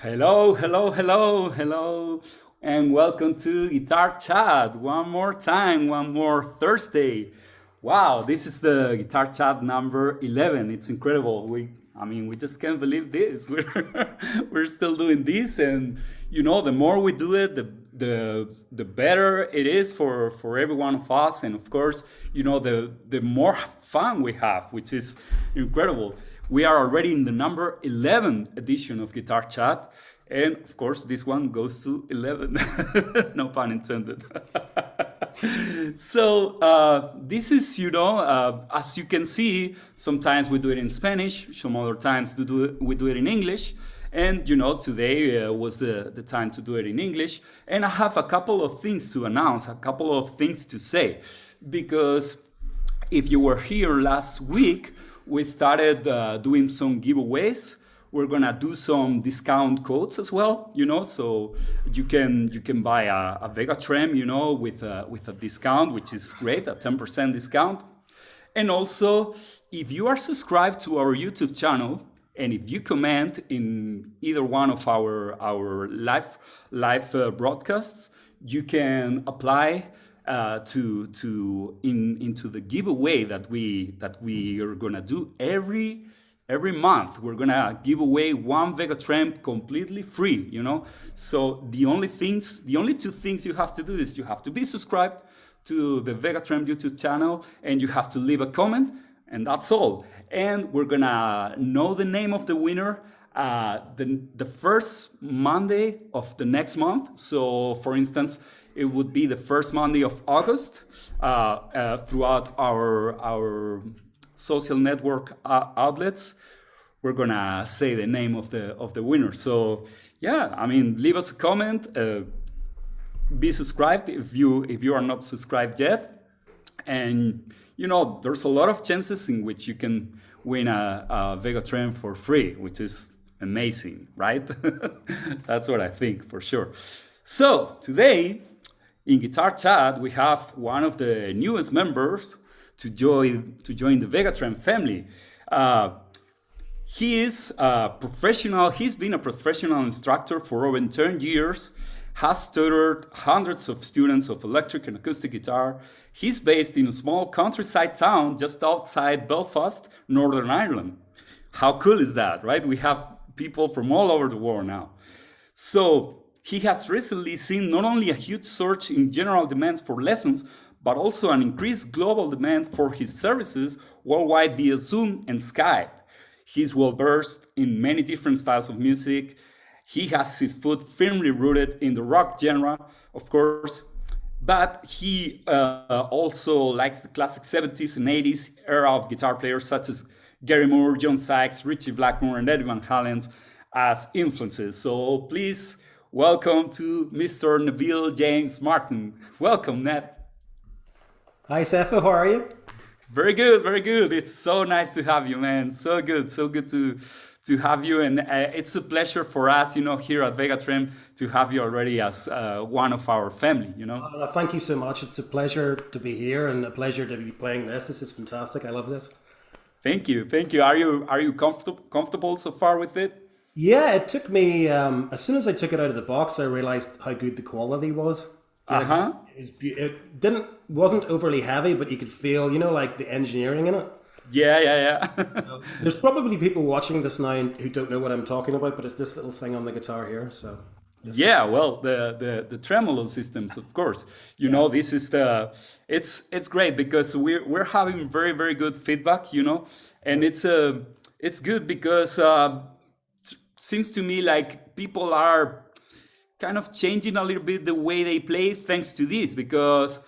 Hello, hello, hello, hello, and welcome to Guitar Chat. One more time, one more Thursday. Wow, this is the Guitar Chat number 11. It's incredible. We just can't believe this. We're still doing this, and the more we do it, the better it is for every one of us, and of course, the more fun we have, which is incredible. We are already in the number 11 edition of Guitar Chat. And of course, this one goes to 11. No pun intended. So this is, as you can see, sometimes we do it in Spanish, some other times we do it in English. And, today was the time to do it in English. And I have a couple of things to announce, a couple of things to say. Because if you were here last week, we started doing some giveaways. We're gonna do some discount codes as well, so you can buy a VegaTrem, with a discount, which is great, a 10% discount. And also, if you are subscribed to our YouTube channel, and if you comment in either one of our live broadcasts, you can apply into the giveaway that we are gonna do every month. We're gonna give away one VegaTrem completely free. So the only two things you have to do is you have to be subscribed to the VegaTrem YouTube channel and you have to leave a comment, and that's all. And we're gonna know the name of the winner the first Monday of the next month. So for instance, it would be the first Monday of August throughout our social network outlets. We're gonna say the name of the winner. So yeah, leave us a comment. Be subscribed if you are not subscribed yet, and there's a lot of chances in which you can win a VegaTrem for free, which is amazing, right? That's what I think for sure. So today in Guitar Chat, we have one of the newest members to join the VegaTrem family. He is a professional. He's been a professional instructor for over 10 years, has tutored hundreds of students of electric and acoustic guitar. He's based in a small countryside town just outside Belfast, Northern Ireland. How cool is that, right? We have people from all over the world now. So he has recently seen not only a huge surge in general demands for lessons, but also an increased global demand for his services worldwide via Zoom and Skype. He's well versed in many different styles of music. He has his foot firmly rooted in the rock genre, of course, but he also likes the classic 70s and 80s era of guitar players such as Gary Moore, John Sykes, Richie Blackmore, and Eddie Van Halen as influences. So please welcome to Mr. Neville James Martin. Welcome, Ned. Hi, Sefo. How are you? Very good, very good. It's so nice to have you, man. So good to have you. And it's a pleasure for us, here at VegaTrem to have you already as one of our family, Thank you so much. It's a pleasure to be here and a pleasure to be playing this. This is fantastic. I love this. Thank you, thank you. Are you comfortable so far with it? Yeah, it took me, as soon as I took it out of the box, I realized how good the quality was. Uh-huh. It wasn't overly heavy, but you could feel, like the engineering in it. Yeah. There's probably people watching this now who don't know what I'm talking about, but it's this little thing on the guitar here. So yeah, well, the tremolo systems, of course. This is it's great because we're having very, very good feedback, and it's good because seems to me like people are kind of changing a little bit the way they play thanks to this, because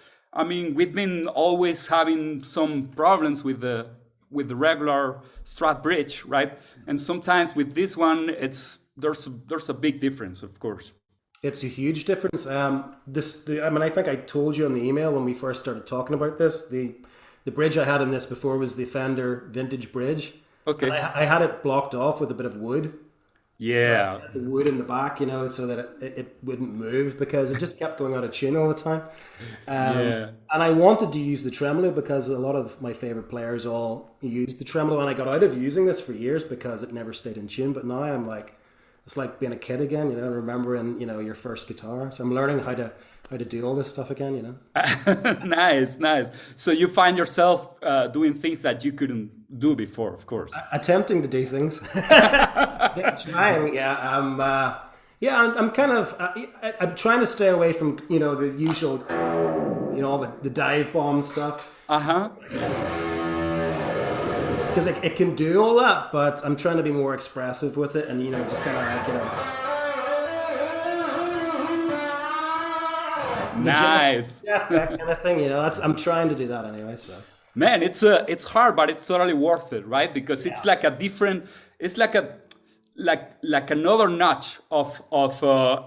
we've been always having some problems with the regular Strat bridge, right? And sometimes with this one, there's a big difference, of course. it's a huge difference. I think I told you on the email when we first started talking about this, the bridge I had in this before was the Fender vintage bridge. Okay. And I had it blocked off with a bit of wood. Yeah. So I had the wood in the back, so that it wouldn't move because it just kept going out of tune all the time. Yeah. And I wanted to use the tremolo because a lot of my favorite players all use the tremolo, and I got out of using this for years because it never stayed in tune. But now I'm like, it's like being a kid again, you know, remembering, you know, your first guitar. So I'm learning how to do all this stuff again, you know. Nice, nice. So you find yourself doing things that you couldn't do before, of course. Attempting to do things. Trying, yeah. I'm kind of I'm trying to stay away from, you know, the usual, you know, all the dive bomb stuff. Uh-huh. Because it can do all that, but I'm trying to be more expressive with it, and, you know, just kind of like, you know. Nice. Yeah, that kind of thing, you know. I'm trying to do that anyway. So, Man, it's hard, but it's totally worth it, right? Because it's like a different, it's like a like another notch of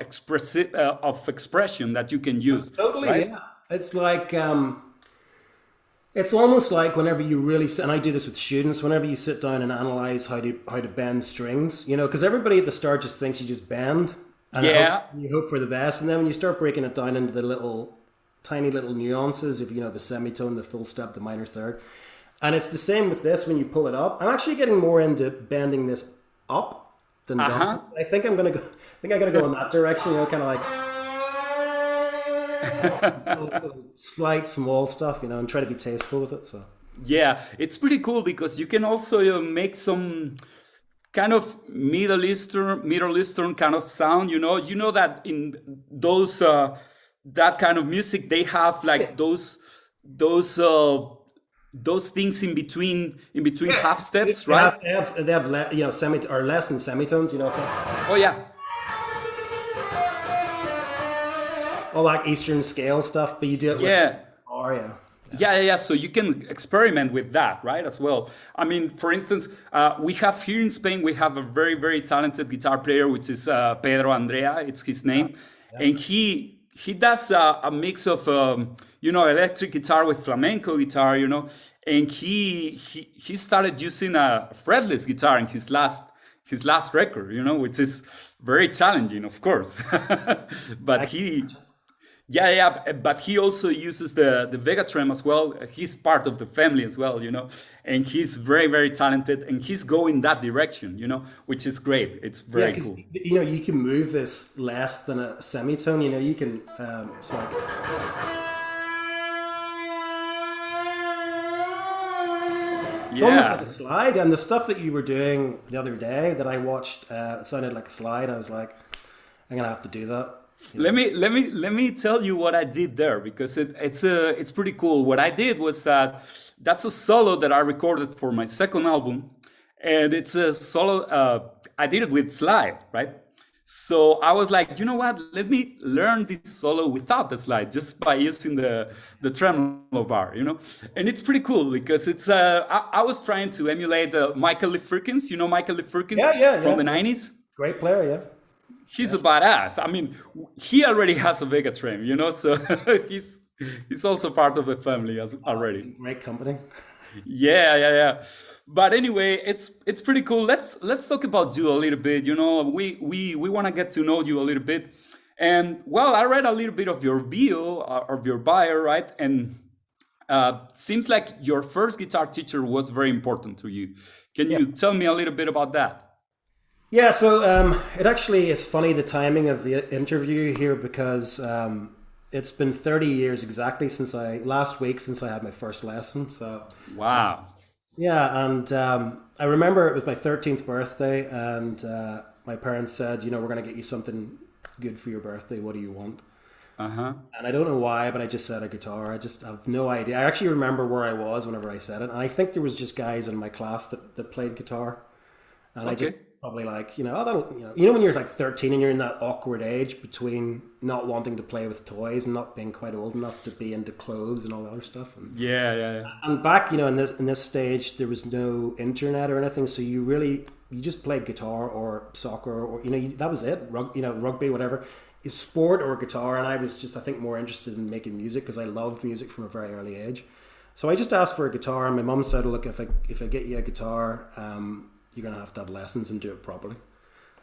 expression that you can use. totally, right? yeah. It's like it's almost like whenever you really sit, and I do this with students, whenever you sit down and analyze how to bend strings, you know, because everybody at the start just thinks you just bend, and Yeah. you hope for the best, and then when you start breaking it down into the tiny little nuances of, you know, the semitone, the full step, the minor third, and it's the same with this when you pull it up. I'm actually getting more into bending this up than down. I think I'm gonna go. I think I'm gonna go in that direction. You know, kind of like little slight small stuff, you know, and try to be tasteful with it. So Yeah, it's pretty cool because you can also make some kind of Middle Eastern kind of sound. You know that in those that kind of music they have like those things in between half steps, right? They have you know, or less than semitones, you know. So Oh yeah, all that Eastern scale stuff, but you do it with yeah. aria. Yeah. So you can experiment with that, right, as well. I mean, for instance, we have here in Spain, we have a very, very talented guitar player, which is Pedro Andrea. It's his name, and he does a mix of you know, electric guitar with flamenco guitar, you know, and he started using a fretless guitar in his last record, you know, which is very challenging, of course, but he. Yeah, but he also uses the VegaTrem as well. He's part of the family as well, you know, and he's very, very talented, and he's going that direction, you know, which is great. It's very cool. You know, you can move this less than a semitone. You know, you can. It's like. It's almost like a slide, and the stuff that you were doing the other day that I watched, it sounded like a slide. I was like, I'm gonna have to do that. Let me tell you what I did there, because it's pretty cool. What I did was that's a solo that I recorded for my second album, and it's a solo. I did it with slide, right? So I was like, you know what? Let me learn this solo without the slide, just by using the tremolo bar, you know. And it's pretty cool because it's. I was trying to emulate Michael Lee Firkins. You know Michael Lee Firkins from the '90s. Great player, yeah. He's a badass. I mean, he already has a VegaTrem, you know, so he's also part of the family already. Great company. Yeah. But anyway, it's pretty cool. Let's talk about you a little bit. You know, we want to get to know you a little bit. And well, I read a little bit of your bio, of your bio, right? And seems like your first guitar teacher was very important to you. Can you tell me a little bit about that? Yeah, so it actually is funny, the timing of the interview here, because it's been 30 years exactly last week since I had my first lesson. So wow. Yeah, and I remember it was my 13th birthday, and my parents said, you know, we're going to get you something good for your birthday. What do you want? Uh-huh. And I don't know why, but I just said a guitar. I just have no idea. I actually remember where I was whenever I said it, and I think there was just guys in my class that played guitar, and I just probably like, you know, oh, that'll, you know when you're like 13 and you're in that awkward age between not wanting to play with toys and not being quite old enough to be into clothes and all that other stuff. And, and back, you know, in this stage, there was no internet or anything, so you just played guitar or soccer, or, you know, that was it. Rugby, whatever. It's sport or guitar, and I was just, I think, more interested in making music because I loved music from a very early age. So I just asked for a guitar, and my mum said, look, if I get you a guitar, you're going to have lessons and do it properly.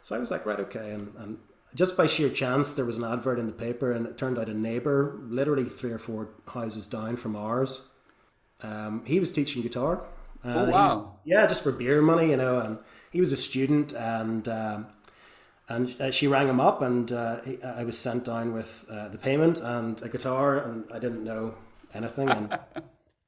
So I was like, right, okay. And just by sheer chance, there was an advert in the paper, and it turned out a neighbor, literally 3 or 4 houses down from ours, he was teaching guitar. Oh, wow. Just for beer money, you know, and he was a student, and And she rang him up, and I was sent down with the payment and a guitar, and I didn't know anything.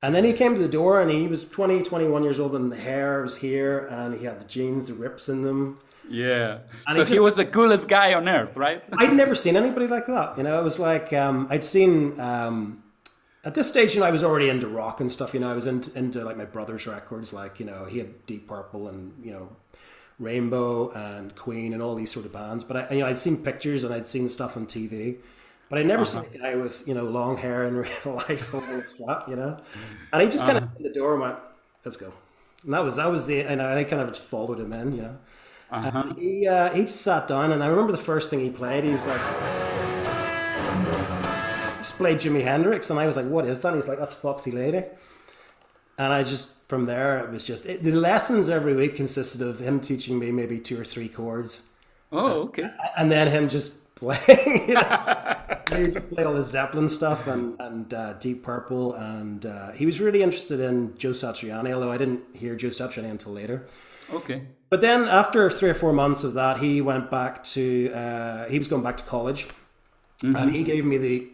And then he came to the door, and he was 20, 21 years old, and the hair was here, and he had the jeans, the rips in them. Yeah. And So he was the coolest guy on earth, right? I'd never seen anybody like that. You know, it was like I'd seen at this stage, you know, I was already into rock and stuff. You know, I was into like my brother's records, like, you know, he had Deep Purple and, you know, Rainbow and Queen and all these sort of bands. But you know, I'd seen pictures and I'd seen stuff on TV. But I'd never seen a guy with, you know, long hair in real life holding a Strat, you know. And he just kind of opened the door and went, "Let's go." And that was the, and I kind of just followed him in, you know. And he just sat down, and I remember the first thing he played. He was like, just played Jimi Hendrix, and I was like, "What is that?" And he's like, "That's Foxy Lady." And I just, from there, it was just the lessons every week consisted of him teaching me maybe 2 or 3 chords. Oh, okay. And then him just playing, you know. He would play all the Zeppelin stuff and Deep Purple, and he was really interested in Joe Satriani, although I didn't hear Joe Satriani until later. Okay. But then after 3 or 4 months of that, he went back to, he was going back to college, and he gave me the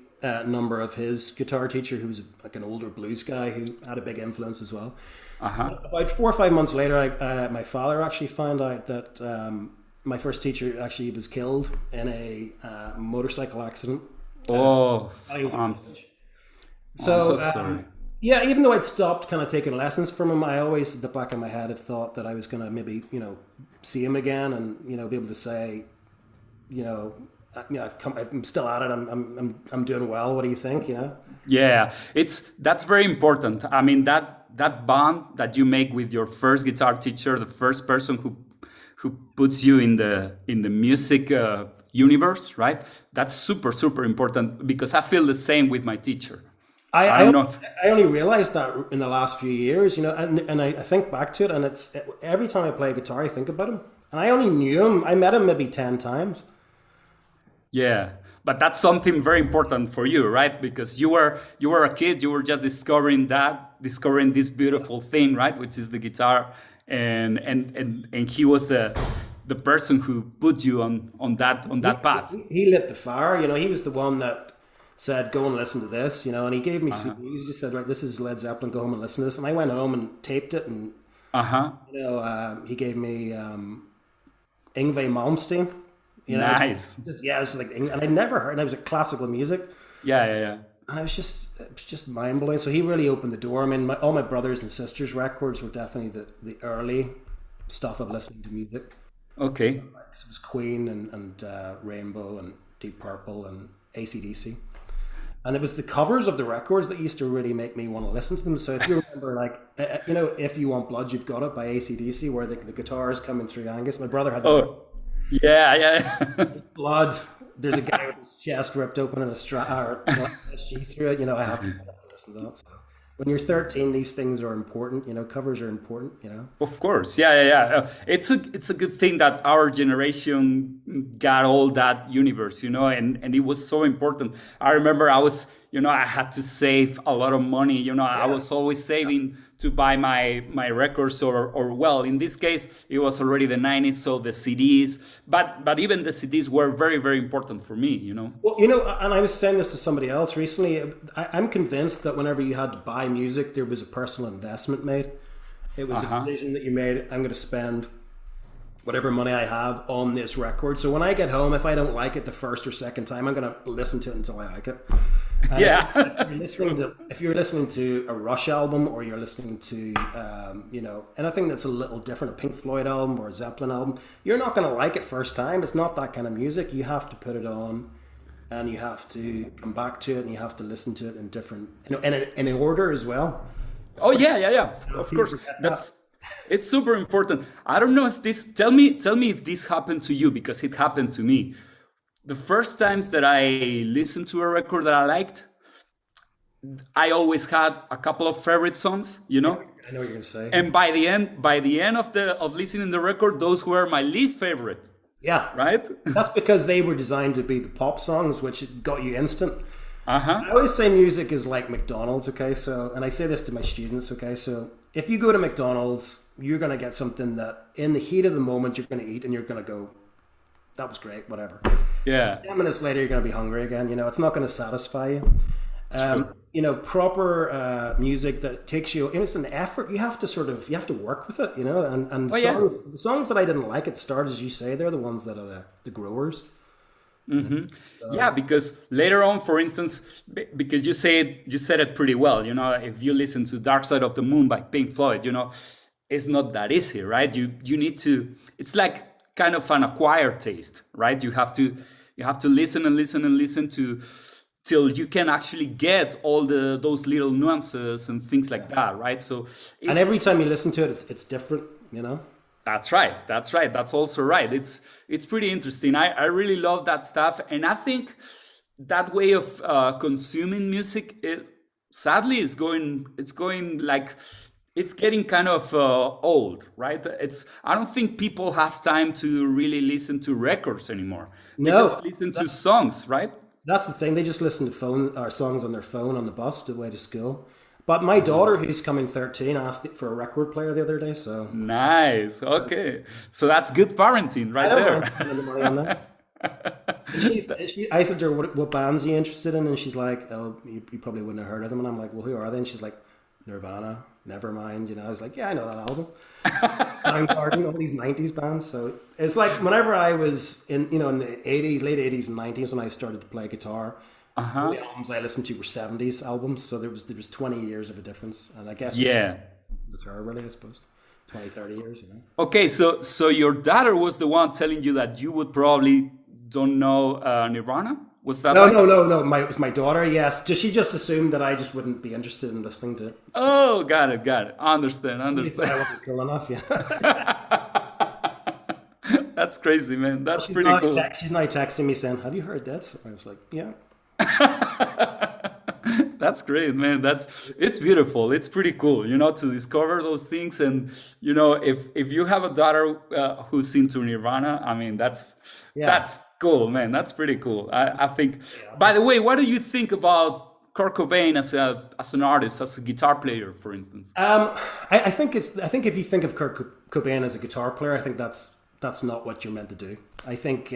number of his guitar teacher, who was like an older blues guy who had a big influence as well. About 4 or 5 months later, my father actually found out that my first teacher actually was killed in a motorcycle accident. Oh, I'm so sorry. Yeah, even though I'd stopped kind of taking lessons from him, I always, at the back of my head, had thought that I was going to maybe, you know, see him again and, you know, be able to say, you know, I'm still at it. I'm doing well. What do you think? You know? Yeah, that's very important. I mean, that bond that you make with your first guitar teacher, the first person who puts you in the music universe, right? That's super important, because I feel the same with my teacher. I only realized that in the last few years, you know, and I think back to it, and it's every time I play guitar, I think about him, and I only knew him. I met him maybe 10 times. Yeah, but that's something very important for you, right? Because you were a kid, you were just discovering this beautiful thing, right? Which is the guitar, and he was the person who put you on that path. He lit the fire, you know. He was the one that said, "Go and listen to this," you know. And he gave me CDs. He just said, "Right, this is Led Zeppelin. Go home and listen to this." And I went home and taped it, and you know, he gave me Yngwie Malmsteen. You know, nice. It was like, and I'd never heard. And it was like classical music. Yeah. And it was just mind blowing. So he really opened the door. I mean, all my brothers and sisters' records were definitely the early stuff of listening to music. Okay. It was Queen and Rainbow and Deep Purple and AC/DC. And it was the covers of the records that used to really make me want to listen to them. So if you remember, like, you know, If You Want Blood, You've Got It by AC/DC, where the guitar is coming through Angus. My brother had that. Oh, yeah. Blood. There's a guy with his chest ripped open and a Strat or SG through it. You know, I have to listen to that. So when you're 13, these things are important. You know, covers are important. You know. Of course, yeah. It's a good thing that our generation got all that universe, you know, and it was so important. I remember I had to save a lot of money. You know, I was always saving to buy my records, or well, in this case, it was already the 90s, so the CDs. But even the CDs were very, very important for me, you know. Well, you know, and I was saying this to somebody else recently. I'm convinced that whenever you had to buy music, there was a personal investment made. It was a decision that you made. I'm going to spend whatever money I have on this record. So when I get home, if I don't like it the first or second time, I'm going to listen to it until I like it. Yeah. If you're listening to a Rush album, or you're listening to you know, anything that's a little different, a Pink Floyd album or a Zeppelin album, you're not going to like it first time. It's not that kind of music. You have to put it on, and you have to come back to it, and you have to listen to it in different, you know, in order as well. Oh yeah. Of course, it's super important. I don't know if this. Tell me if this happened to you, because it happened to me. The first times that I listened to a record that I liked, I always had a couple of favorite songs, you know. I know what you're gonna say. And by the end of listening to the record, those were my least favorite. Yeah. Right. That's because they were designed to be the pop songs, which got you instant. I always say music is like McDonald's, okay? So, and I say this to my students, okay? So if you go to McDonald's, you're going to get something that in the heat of the moment you're going to eat, and you're going to go, that was great, whatever. Yeah. 10 minutes later, you're going to be hungry again. You know, it's not going to satisfy you. You know, proper music that takes you, and it's an effort. You have to work with it, you know, and the songs that I didn't like at the start, as you say, they're the ones that are the growers. Yeah, because later on, for instance, because you said it pretty well, you know, if you listen to Dark Side of the Moon by Pink Floyd, you know, it's not that easy, right? You need to, it's like kind of an acquired taste, right? You have to listen and listen and listen to till you can actually get all those little nuances and things like that, right? So and every time you listen to it, it's different, you know. That's right. That's also right. It's pretty interesting. I really love that stuff, and I think that way of consuming music, sadly, it's going like it's getting kind of old, right? I don't think people has time to really listen to records anymore. They just listen to songs, right? That's the thing. They just listen to songs on their phone on the bus to way to school. But my daughter, who's coming 13, asked for a record player the other day. So nice. Okay, so that's good parenting, right there. I don't mind spending the money on that. I said to her, "What bands are you interested in?" And she's like, "Oh, you probably wouldn't have heard of them." And I'm like, "Well, who are they?" And she's like, "Nirvana, Nevermind." You know, I was like, "Yeah, I know that album." Soundgarden, all these '90s bands. So it's like whenever I was in the '80s, late '80s and '90s, when I started to play guitar. The albums I listened to were '70s albums, so there was 20 years of a difference, and I guess with her really, I suppose 20, 30 years, you know. Okay, so your daughter was the one telling you that you would probably don't know Nirvana? Was that no? It was my daughter. Yes, she just assumed that I just wouldn't be interested in listening to it. Oh, got it. Understand. I wasn't cool enough, yeah. That's crazy, man. That's pretty cool. She's now texting me saying, "Have you heard this?" I was like, "Yeah." That's great, man. It's beautiful. It's pretty cool, you know, to discover those things. And you know, if you have a daughter who's into Nirvana, I mean, that's cool, man. That's pretty cool. I think. Yeah. By the way, what do you think about Kurt Cobain as an artist, as a guitar player, for instance? I think if you think of Kurt Cobain as a guitar player, I think that's not what you're meant to do. I think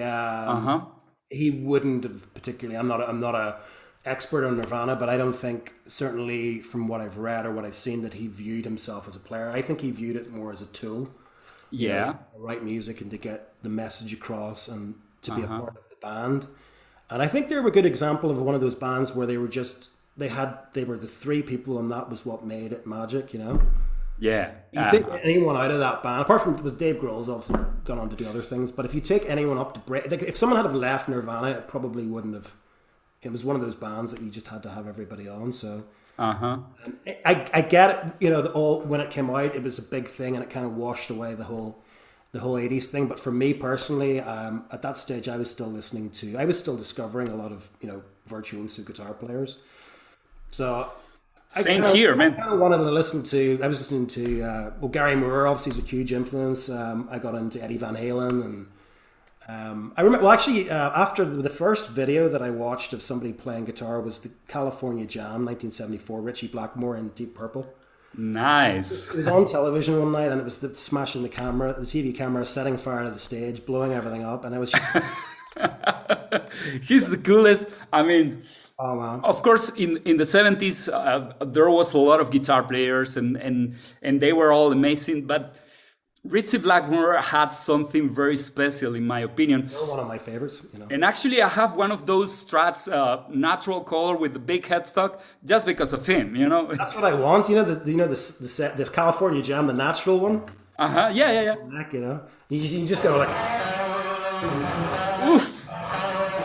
he wouldn't have particularly. I'm not a expert on Nirvana, but I don't think, certainly from what I've read or what I've seen, that he viewed himself as a player. I think he viewed it more as a tool. Yeah. To write music and to get the message across and to be a part of the band. And I think they were a good example of one of those bands where they were the three people, and that was what made it magic, you know? Yeah. You take anyone out of that band, apart from Dave Grohl's obviously gone on to do other things, but if you take anyone up to break, like if someone had have left Nirvana, it probably wouldn't have. It was one of those bands that you just had to have everybody on. So I get it. You know, when it came out, it was a big thing, and it kind of washed away the whole '80s thing. But for me personally, at that stage, I was still discovering a lot of virtuoso guitar players. So. Same here, man. I kind of wanted to listen to. I was listening to Gary Moore. Obviously, is a huge influence. I got into Eddie Van Halen, and I remember. Well, actually, after the first video that I watched of somebody playing guitar was the California Jam, 1974. Richie Blackmore in Deep Purple. Nice. It was on television one night, and it was smashing the TV camera, setting fire to the stage, blowing everything up, and I was just. He's the coolest. I mean. Oh, man. Of course, in the '70s, there was a lot of guitar players, and they were all amazing. But Richie Blackmore had something very special, in my opinion. They're one of my favorites. And actually, I have one of those Strats, natural color with the big headstock, just because of him. That's what I want. This California Jam, the natural one. Yeah. Neck, you just go like. Oof.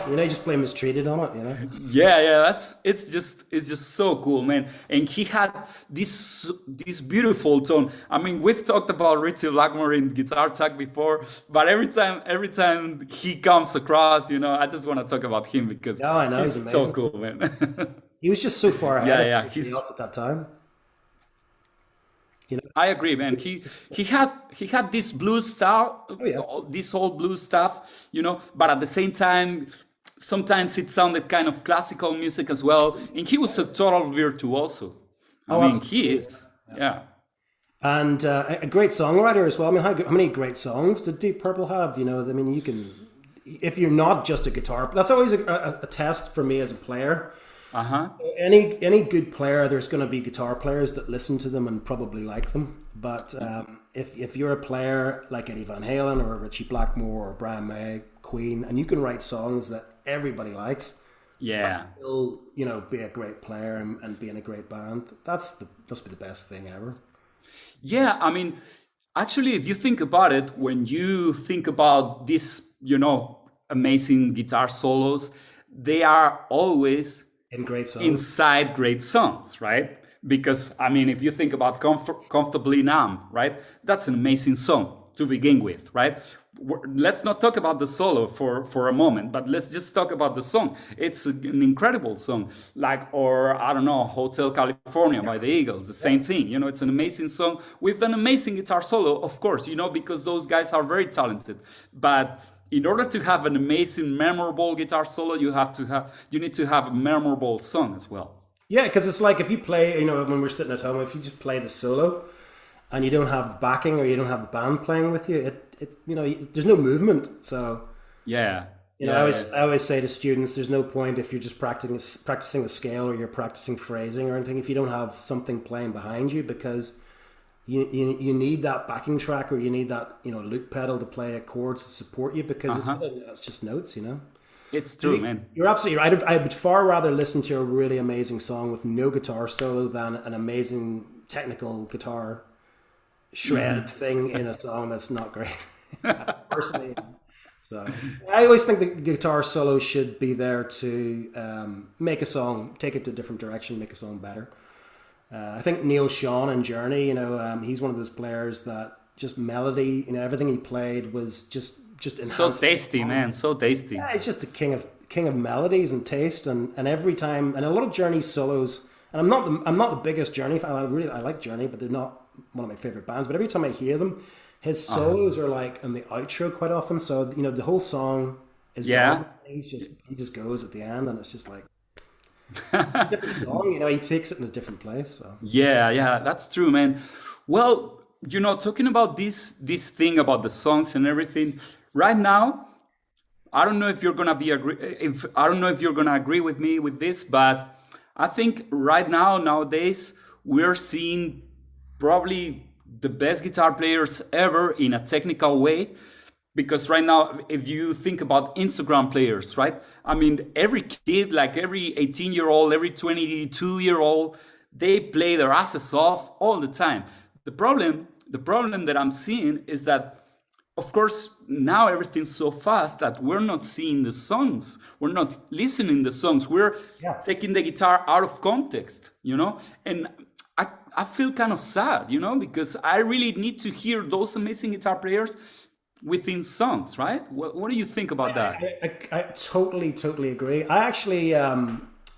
You just play Mistreated on it, Yeah, it's just so cool, man. And he had this beautiful tone. I mean, we've talked about Richie Blackmore in Guitar Talk before, but every time he comes across, I just want to talk about him because he's so cool, man. He was just so far ahead. Yeah, he's at that time. I agree, man. He had this blues style, this whole blues stuff, but at the same time, sometimes it sounded kind of classical music as well. And he was a total virtuoso. I mean, he is. Yeah. And a great songwriter as well. I mean, how many great songs did Deep Purple have? I mean, you can if you're not just a guitar, that's always a test for me as a player. Uh-huh. Any good player, there's going to be guitar players that listen to them and probably like them. But if you're a player like Eddie Van Halen or Richie Blackmore or Brian May, Queen, and you can write songs that everybody likes, Yeah. still, be a great player and be in a great band, must be the best thing ever. Yeah, I mean, actually, if you think about it, when you think about these, amazing guitar solos, they are always In great songs. inside great songs, right? Because, I mean, if you think about Comfortably Numb, right? That's an amazing song to begin with, right? Let's not talk about the solo for a moment, but let's just talk about the song. It's an incredible song, or I don't know, Hotel California by the Eagles, the same thing. It's an amazing song with an amazing guitar solo, of course, because those guys are very talented. But in order to have an amazing, memorable guitar solo, you need to have a memorable song as well. Yeah, because it's like if you play, when we're sitting at home, if you just play the solo and you don't have backing or you don't have the band playing with you, there's no movement. So yeah, I always say to students, there's no point if you're just practicing the scale or you're practicing phrasing or anything if you don't have something playing behind you, because you need that backing track or you need that loop pedal to play chords to support you, because it's just notes. It's true, man. You're absolutely right. I would far rather listen to a really amazing song with no guitar solo than an amazing technical guitar shred thing in a song that's not great. Personally, so I always think the guitar solo should be there to make a song, take it to a different direction, make a song better. I think Neil Sean in Journey, he's one of those players that just melody, everything he played was just enhanced. So tasty, man, so tasty. Yeah, it's just the king of melodies and taste, and every time, and a lot of Journey solos. And I'm not the biggest Journey fan. I like Journey, but they're not one of my favorite bands. But every time I hear them, his solos are like in the outro quite often. So the whole song is gone. He just goes at the end, and it's just like a different song. He takes it in a different place. So yeah, that's true, man. Well, talking about this thing about the songs and everything, right now, I don't know if you're gonna agree with me with this, but I think right now, nowadays, we're seeing probably the best guitar players ever in a technical way. Because right now, if you think about Instagram players, right? I mean, every kid, like every 18-year-old, every 22-year-old, they play their asses off all the time. The problem that I'm seeing is that, of course, now everything's so fast that we're not seeing the songs. We're not listening the songs. We're taking the guitar out of context, And I feel kind of sad, because I really need to hear those amazing guitar players within songs, right? What do you think about that? I totally agree. I actually,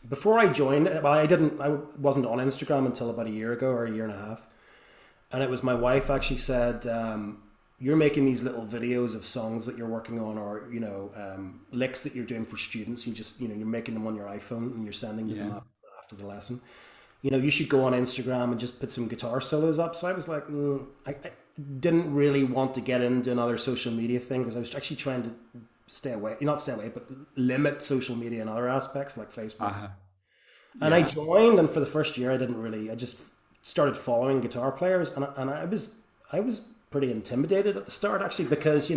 before I joined, I wasn't on Instagram until about a year ago or a year and a half. And it was my wife actually said, you're making these little videos of songs that you're working on, or licks that you're doing for students. You just you're making them on your iPhone and you're sending them after the lesson. You should go on Instagram and just put some guitar solos up. So I was like, I didn't really want to get into another social media thing, because I was actually trying to but limit social media in other aspects like Facebook. And I joined, and for the first year, I just started following guitar players, and I was pretty intimidated at the start, actually, because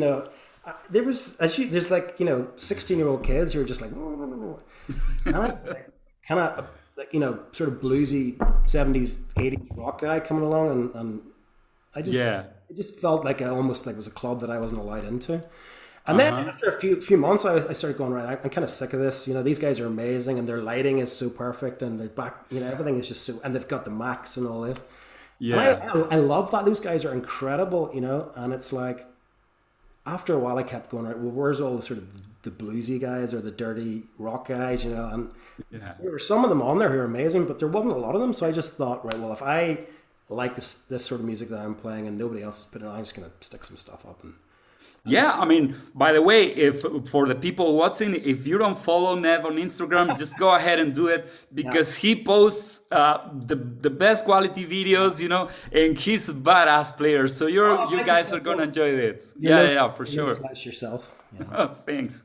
there's 16-year-old kids who are just like, and I was like kind of sort of bluesy 70s 80s rock guy coming along, and I just it just felt like almost like it was a club that I wasn't allowed into. And then after a few months, I started going, right, I'm kind of sick of this. These guys are amazing, and their lighting is so perfect, and their back, everything is just so, and they've got the Macs and all this. Yeah, and I love that. Those guys are incredible, and it's like, after a while, I kept going, right, well, where's all the sort of the bluesy guys or the dirty rock guys, and there were some of them on there who are amazing, but there wasn't a lot of them. So I just thought, right, well, if I like this sort of music that I'm playing and nobody else is putting it on, I'm just going to stick some stuff up. And Yeah, I mean, by the way, if for the people watching, if you don't follow Nev on Instagram, just go ahead and do it Yeah. because he posts the best quality videos, you know, and he's a badass player. So Oh, you thank you guys so are gonna much. enjoy it. You're Yeah, no, yeah, yeah, for you're no sure. slouch yourself. You know. Oh, thanks.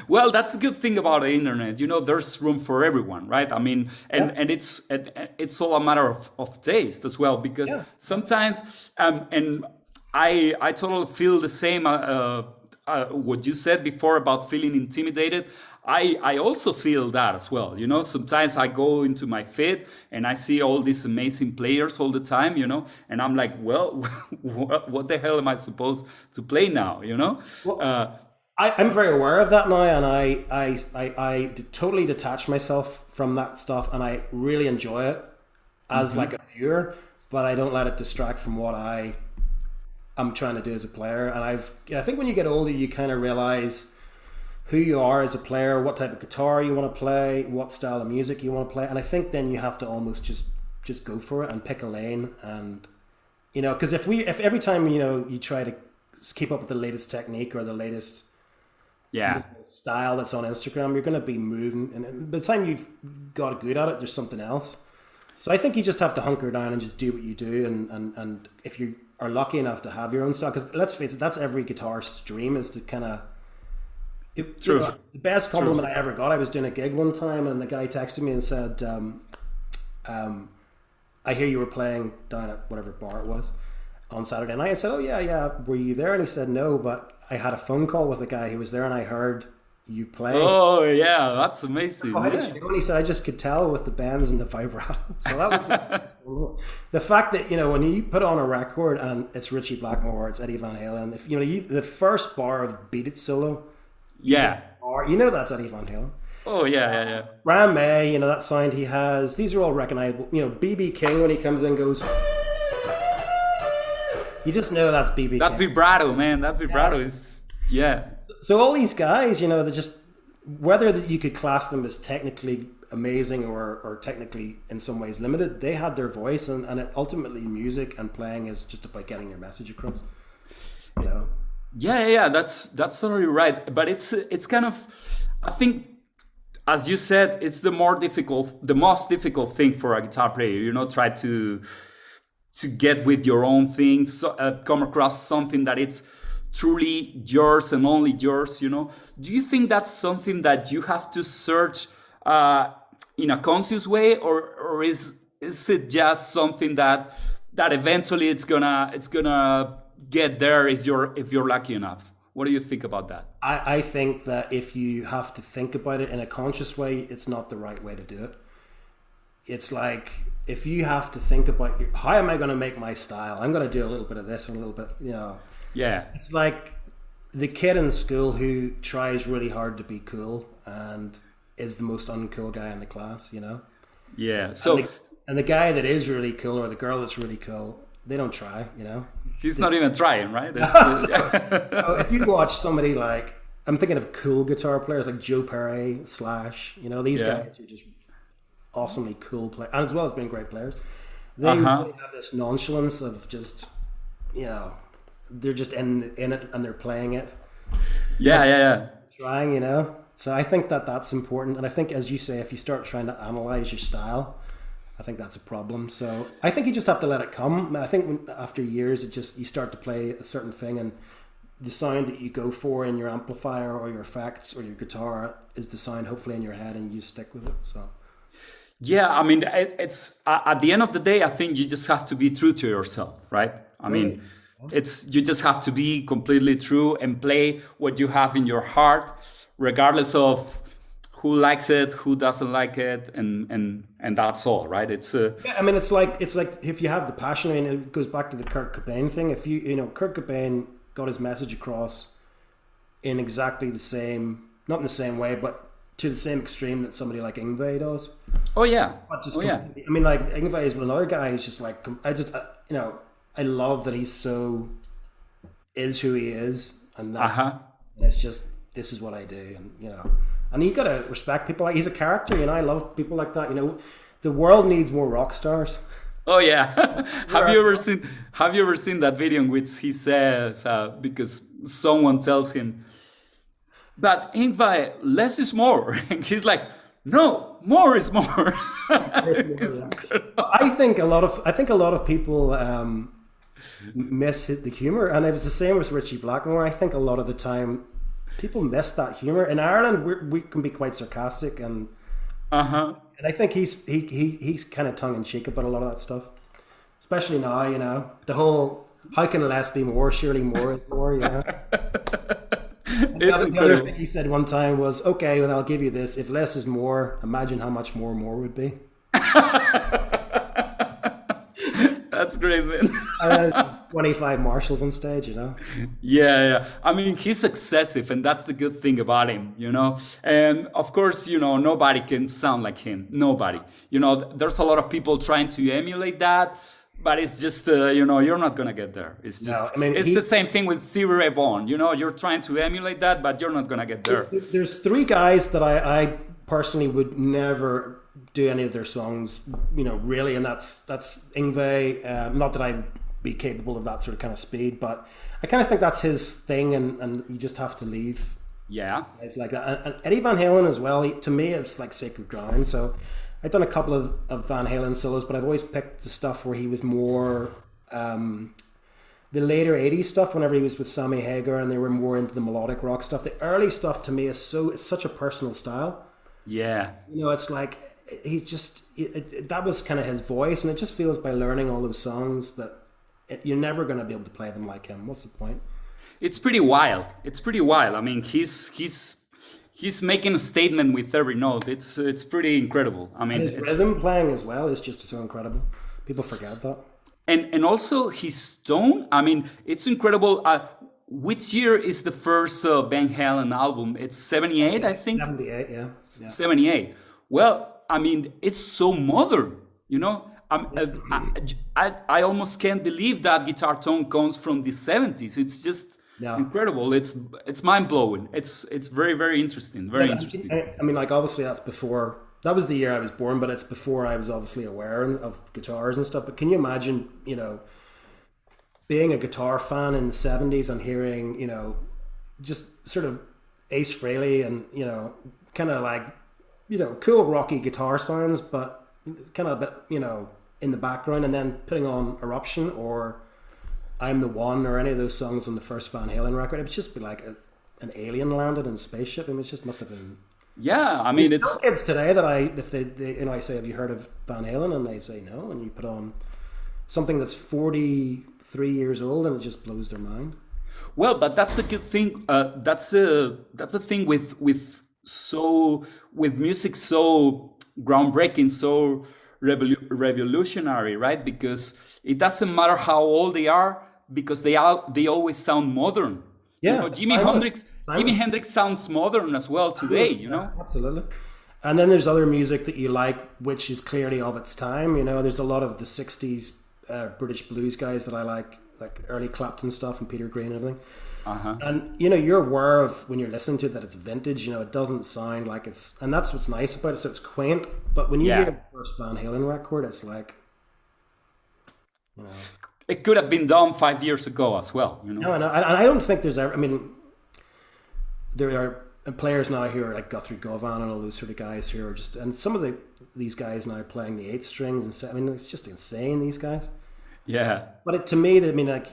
Well, that's the good thing about the internet. You know, there's room for everyone, right? I mean, Yeah. and it's all a matter of taste as well, because Yeah. sometimes and I totally feel the same. What you said before about feeling intimidated. I also feel that as well. You know, sometimes I go into my feed and I see all these amazing players all the time. You know, and I'm like, well, what the hell am I supposed to play now? You know. Well, I'm very aware of that now, and totally detach myself from that stuff, and I really enjoy it as like a viewer, but I don't let it distract from what I'm trying to do as a player. And I think when you get older, you kind of realize who you are as a player, what type of guitar you want to play, what style of music you want to play, and I think then you have to almost just go for it and pick a lane. And you know, because if every time you try to keep up with the latest technique or the latest Yeah. style that's on Instagram, you're going to be moving, and by the time you've got good at it, there's something else. So I think you just have to hunker down and just do what you do, and if you are lucky enough to have your own style, because let's face it, that's every guitarist's dream, is to kind of True. the best compliment I ever got, I was doing a gig one time and the guy texted me and said, I hear you were playing down at whatever bar it was on Saturday night. I said, oh yeah, were you there? And he said, no, but I had a phone call with a guy who was there and I heard you play. Oh yeah, that's amazing. Oh, how did Yeah. you know? And he said, I just could tell with the bends and the vibrato. So that was the fact that, when you put on a record and it's Richie Blackmore, it's Eddie Van Halen, if the first bar of Beat It solo, Yeah. or that's Eddie Van Halen. Oh yeah, yeah, yeah. Brian May, that sound he has, these are all recognizable. BB King, when he comes in, goes, you just know that's BB That King. vibrato, man. That vibrato is yeah. So all these guys, they just, whether that you could class them as technically amazing or technically in some ways limited, they had their voice, and it, ultimately music and playing is just about getting your message across. Yeah, yeah, yeah. That's totally right. But it's kind of, I think, as you said, it's the most difficult thing for a guitar player. Try to get with your own things, come across something that it's truly yours and only yours. Do you think that's something that you have to search in a conscious way, or is it just something that eventually it's gonna get there if you're lucky enough? What do you think about that? I think that if you have to think about it in a conscious way, it's not the right way to do it. It's like, if you have to think about how am I going to make my style? I'm going to do a little bit of this and a little bit, Yeah. It's like the kid in school who tries really hard to be cool and is the most uncool guy in the class, Yeah. So and the guy that is really cool, or the girl that's really cool, they don't try, he's not even trying, right? So if you watch somebody like, I'm thinking of cool guitar players like Joe Perry, Slash, these guys who are just awesomely cool players, and as well as being great players, they really have this nonchalance of just, they're just in it and they're playing it. Yeah. Trying, So I think that that's important, and I think, as you say, if you start trying to analyze your style, I think that's a problem. So I think you just have to let it come. I think after years, you start to play a certain thing, and the sound that you go for in your amplifier or your effects or your guitar is the sound hopefully in your head, and you stick with it. So yeah, I mean, it's at the end of the day, I think you just have to be true to yourself, right? I mean, you just have to be completely true and play what you have in your heart, regardless of who likes it, who doesn't like it, and that's all, right? It's yeah, I mean, it's like if you have the passion. I mean, it goes back to the Kurt Cobain thing. If Kurt Cobain got his message across in exactly the same, not in the same way, but to the same extreme that somebody like Yngwie does. Oh yeah. I mean, like, Yngwie is another guy who's just like, I love that he's so is who he is, and that's and it's just, this is what I do, and you gotta respect people like, he's a character, I love people like that. The world needs more rock stars. Oh yeah. Have you Right. ever seen that video in which he says because someone tells him, but Ingvar, less is more. And he's like, no, more is more. It's Yeah. incredible. I think a lot of people miss the humor, and it was the same with Richie Blackmore. I think a lot of the time people miss that humor. In Ireland, we can be quite sarcastic, Uh-huh. and I think he's kind of tongue in cheek about a lot of that stuff, especially now. You know, the whole "how can less be more? Surely more is more." You know. It's The other thing incredible. he said one time was, "Okay, well, I'll give you this. If less is more, imagine how much more would be." That's great, man. 25 marshals on stage, you know. Yeah, yeah. I mean, he's excessive, and that's the good thing about him, you know. And of course, you know, nobody can sound like him. Nobody. You know, there's a lot of people trying to emulate that, but it's just, you know, you're not gonna get there. It's No, just, I mean, it's the same thing with Stevie Ray Vaughan. You know, you're trying to emulate that, but you're not gonna get there. there's three guys that I personally would never do any of their songs, you know, really, and that's Yngwie. Not that I'd be capable of that sort of kind of speed, but I kind of think that's his thing, and you just have to leave. Yeah. It's like that. And Eddie Van Halen as well. To me, it's like sacred ground. So I've done a couple of Van Halen solos, but I've always picked the stuff where he was more the later 80s stuff, whenever he was with Sammy Hagar and they were more into the melodic rock stuff. The early stuff to me is it's such a personal style. Yeah. You know, it's like he's just that was kind of his voice, and it just feels by learning all those songs that you're never going to be able to play them like him. What's the point? It's pretty wild. It's pretty wild. I mean, he's making a statement with every note. It's pretty incredible. I mean, And his rhythm playing as well is just so incredible. People forget that. and also his tone. I mean, it's incredible. Which year is the first Van Halen album? It's 78, I think. 78, yeah. 78. Well, I mean, it's so modern, you know. I almost can't believe that guitar tone comes from the 70s. It's just Yeah. incredible. It's mind blowing. It's very very interesting. Very interesting. I mean, like, obviously that's before, that was the year I was born, but it's before I was obviously aware of guitars and stuff. But can you imagine, you know, being a guitar fan in the 70s and hearing, you know, just sort of Ace Frehley and, you know, kind of like, you know, cool rocky guitar sounds, but it's kind of a bit, you know, in the background, and then putting on Eruption or I'm the One or any of those songs on the first Van Halen record. It would just be like an alien landed in a spaceship. I mean, it just must have been. Yeah, I mean, There's it's still kids today that if they you know, I say, have you heard of Van Halen? And they say no, and you put on something that's 43 years old and it just blows their mind. well, but that's a good thing. That's a thing with music so groundbreaking, so revolutionary, right? Because it doesn't matter how old they are, because they always sound modern. You Yeah, know, it's timeless. Jimi Hendrix sounds modern as well today. You know. Absolutely. And then there's other music that you like, which is clearly of its time. You know, there's a lot of the 60s British blues guys that I like early Clapton stuff and Peter Green and everything. Uh-huh. And, you know, you're aware of when you're listening to it that it's vintage. You know, it doesn't sound like it's, and that's what's nice about it. So it's quaint. But when you Yeah. hear the first Van Halen record, it's like, you know. It could have been done 5 years ago as well. You know. No, and I don't think there's ever, I mean, there are players now who are like Guthrie Govan and all those sort of guys who are just, and some of these guys now playing the 8 strings and I mean, it's just insane, these guys. Yeah. But to me, I mean, like,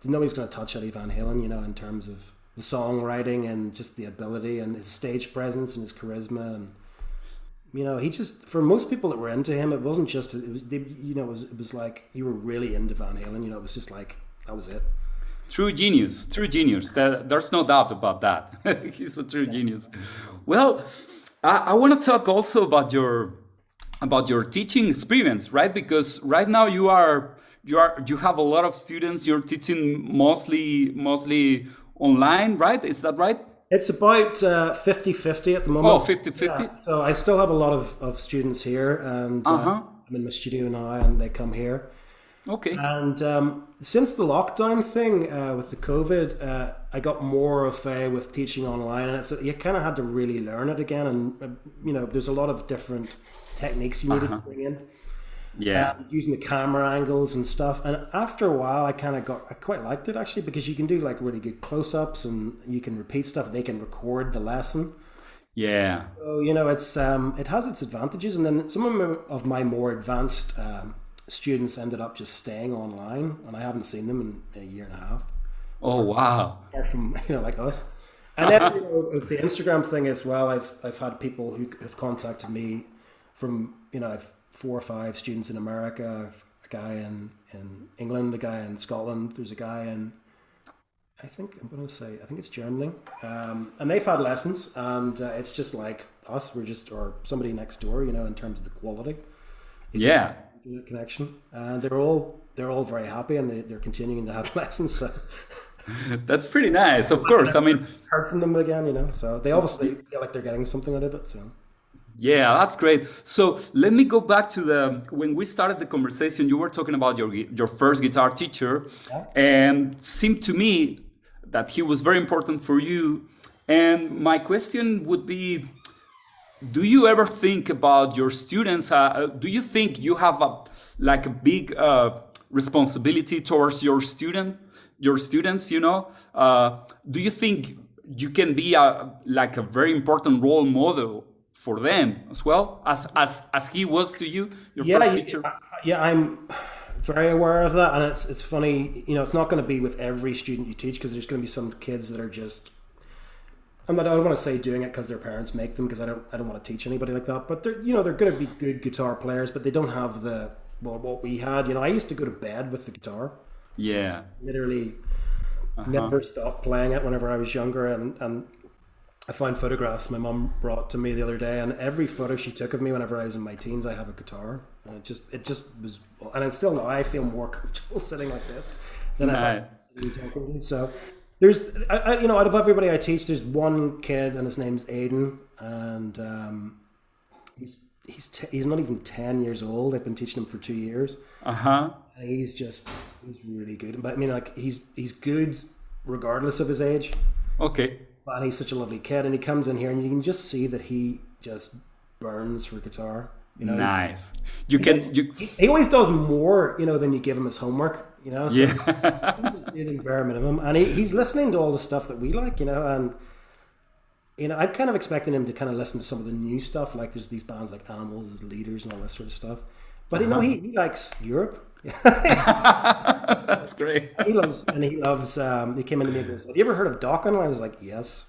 nobody's going to touch Eddie Van Halen, you know, in terms of the songwriting and just the ability and his stage presence and his charisma. And, you know, he just, for most people that were into him, it wasn't just, it was, you know, it was like you were really into Van Halen, you know, it was just like, that was it. True genius, true genius. There's no doubt about that. He's a true genius. Well, I want to talk also about your teaching experience, right? Because right now you have a lot of students. You're teaching mostly online, right? Is that right? It's about 50-50 at the moment. Oh, 50-50? Yeah. So I still have a lot of students here, and I'm in my studio now, and they come here. Okay. And since the lockdown thing with the COVID, I got more of with teaching online, and you kind of had to really learn it again. And you know, there's a lot of different techniques you needed to bring in. Yeah. using the camera angles and stuff. And after a while, I quite liked it actually, because you can do like really good close-ups and you can repeat stuff. They can record the lesson. Yeah. So, it has its advantages. And then some of my more advanced students ended up just staying online, and I haven't seen them in a year and a half. Oh, wow. Apart from, like us. And then, with the Instagram thing as well, I've had people who have contacted me from, I've 4 or 5 students in America, I've a guy in England, a guy in Scotland, there's a guy in, I think it's Germany. And they've had lessons, and it's just like us, or somebody next door, in terms of the quality. Yeah. Internet connection. And they're all very happy, and they're continuing to have lessons. So. That's pretty nice, of course. I mean, heard from them again, so they obviously feel like they're getting something out of it. So. Yeah, that's great. So let me go back to when we started the conversation. You were talking about your first guitar teacher, and it seemed to me that he was very important for you. And my question would be, do you ever think about your students? Do you think you have a big responsibility towards your students? Do you think you can be a very important role model for them as well as he was to you, your first teacher? Yeah, I'm very aware of that, and it's funny. It's not going to be with every student you teach, because there's going to be some kids that are just. I don't want to say doing it because their parents make them, because I don't want to teach anybody like that. But they're they're going to be good guitar players, but they don't have what we had. I used to go to bed with the guitar. Yeah. Literally, never stopped playing it whenever I was younger, and I found photographs my mum brought to me the other day, and every photo she took of me whenever I was in my teens, I have a guitar, and it just was, and it's still now I feel more comfortable sitting like this than I felt talking to you. So there's, out of everybody I teach, there's one kid, and his name's Aiden, and he's not even 10 years old. I've been teaching him for 2 years. And he's really good. But I mean, he's good regardless of his age. Okay. And he's such a lovely kid, and he comes in here, and you can just see that he just burns for guitar. Nice. He always does more, than you give him as homework. So he doesn't just do the bare minimum, and he's listening to all the stuff that we like, and I'm kind of expecting him to kind of listen to some of the new stuff, like there's these bands like Animals, Leaders, and all this sort of stuff. But he likes Europe. That's great. He loves. He came into me and goes, "Have you ever heard of Dokken?" And I was like, "Yes."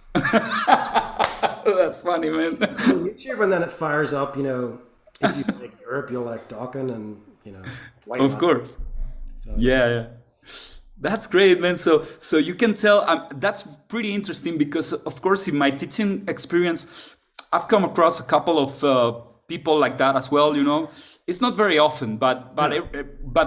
That's funny, man. On YouTube, and then it fires up. If you like Europe, you'll like Dokken, and White of Man. Course. So, yeah. That's great, man. So you can tell that's pretty interesting, because of course in my teaching experience, I've come across a couple of people like that as well. It's not very often, but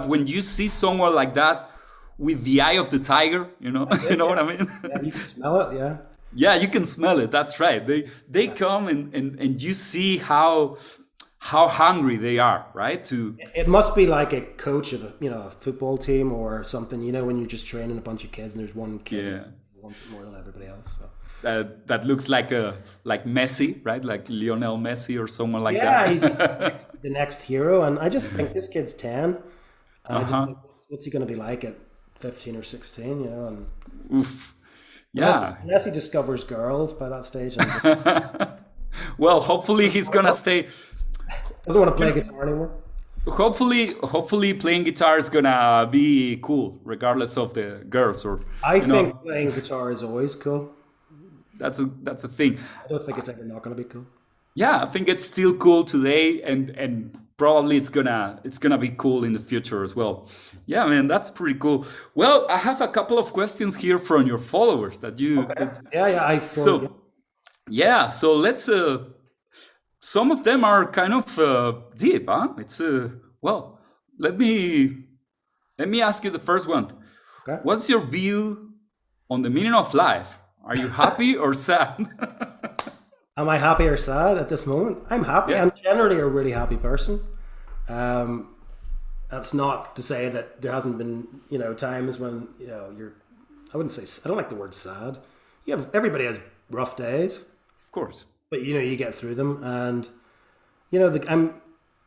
when you see someone like that with the eye of the tiger, you know what I mean? Yeah, you can smell it. Yeah. Yeah, you can smell it. That's right. They come and you see how hungry they are, right? It must be like a coach of a football team or something. When you're just training a bunch of kids and there's one kid who wants it more than everybody else. So. That looks like Messi, right? Like Lionel Messi or someone like that. Yeah, he's just the next hero. And I just think this kid's 10. And I just think, what's he going to be like at 15 or 16, And Oof. Yeah. Unless he discovers girls by that stage. Well, hopefully he's going to stay. Doesn't want to play guitar anymore. Hopefully playing guitar is going to be cool, regardless of the girls. I think playing guitar is always cool. That's a thing. I don't think it's ever not going to be cool. Yeah, I think it's still cool today, and probably it's gonna be cool in the future as well. Yeah, man, that's pretty cool. Well, I have a couple of questions here from your followers that you. Okay. So let's. Some of them are kind of deep, huh? It's well. Let me ask you the first one. Okay. What's your view on the meaning of life? Are you happy or sad? Am I happy or sad at this moment? I'm happy. Yeah. I'm generally a really happy person. That's not to say that there hasn't been, times when, I wouldn't say, I don't like the word sad. Everybody has rough days. Of course. But, you get through them. And,